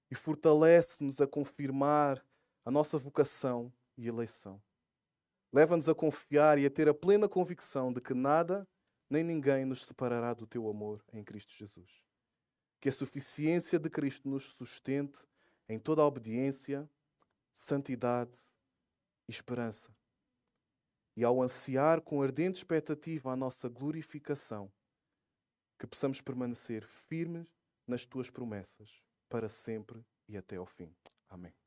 e fortalece-nos a confirmar a nossa vocação e eleição. Leva-nos a confiar e a ter a plena convicção de que nada nem ninguém nos separará do Teu amor em Cristo Jesus. Que a suficiência de Cristo nos sustente em toda a obediência, santidade e esperança. E ao ansiar com ardente expectativa a nossa glorificação, que possamos permanecer firmes nas Tuas promessas, para sempre e até ao fim. Amém.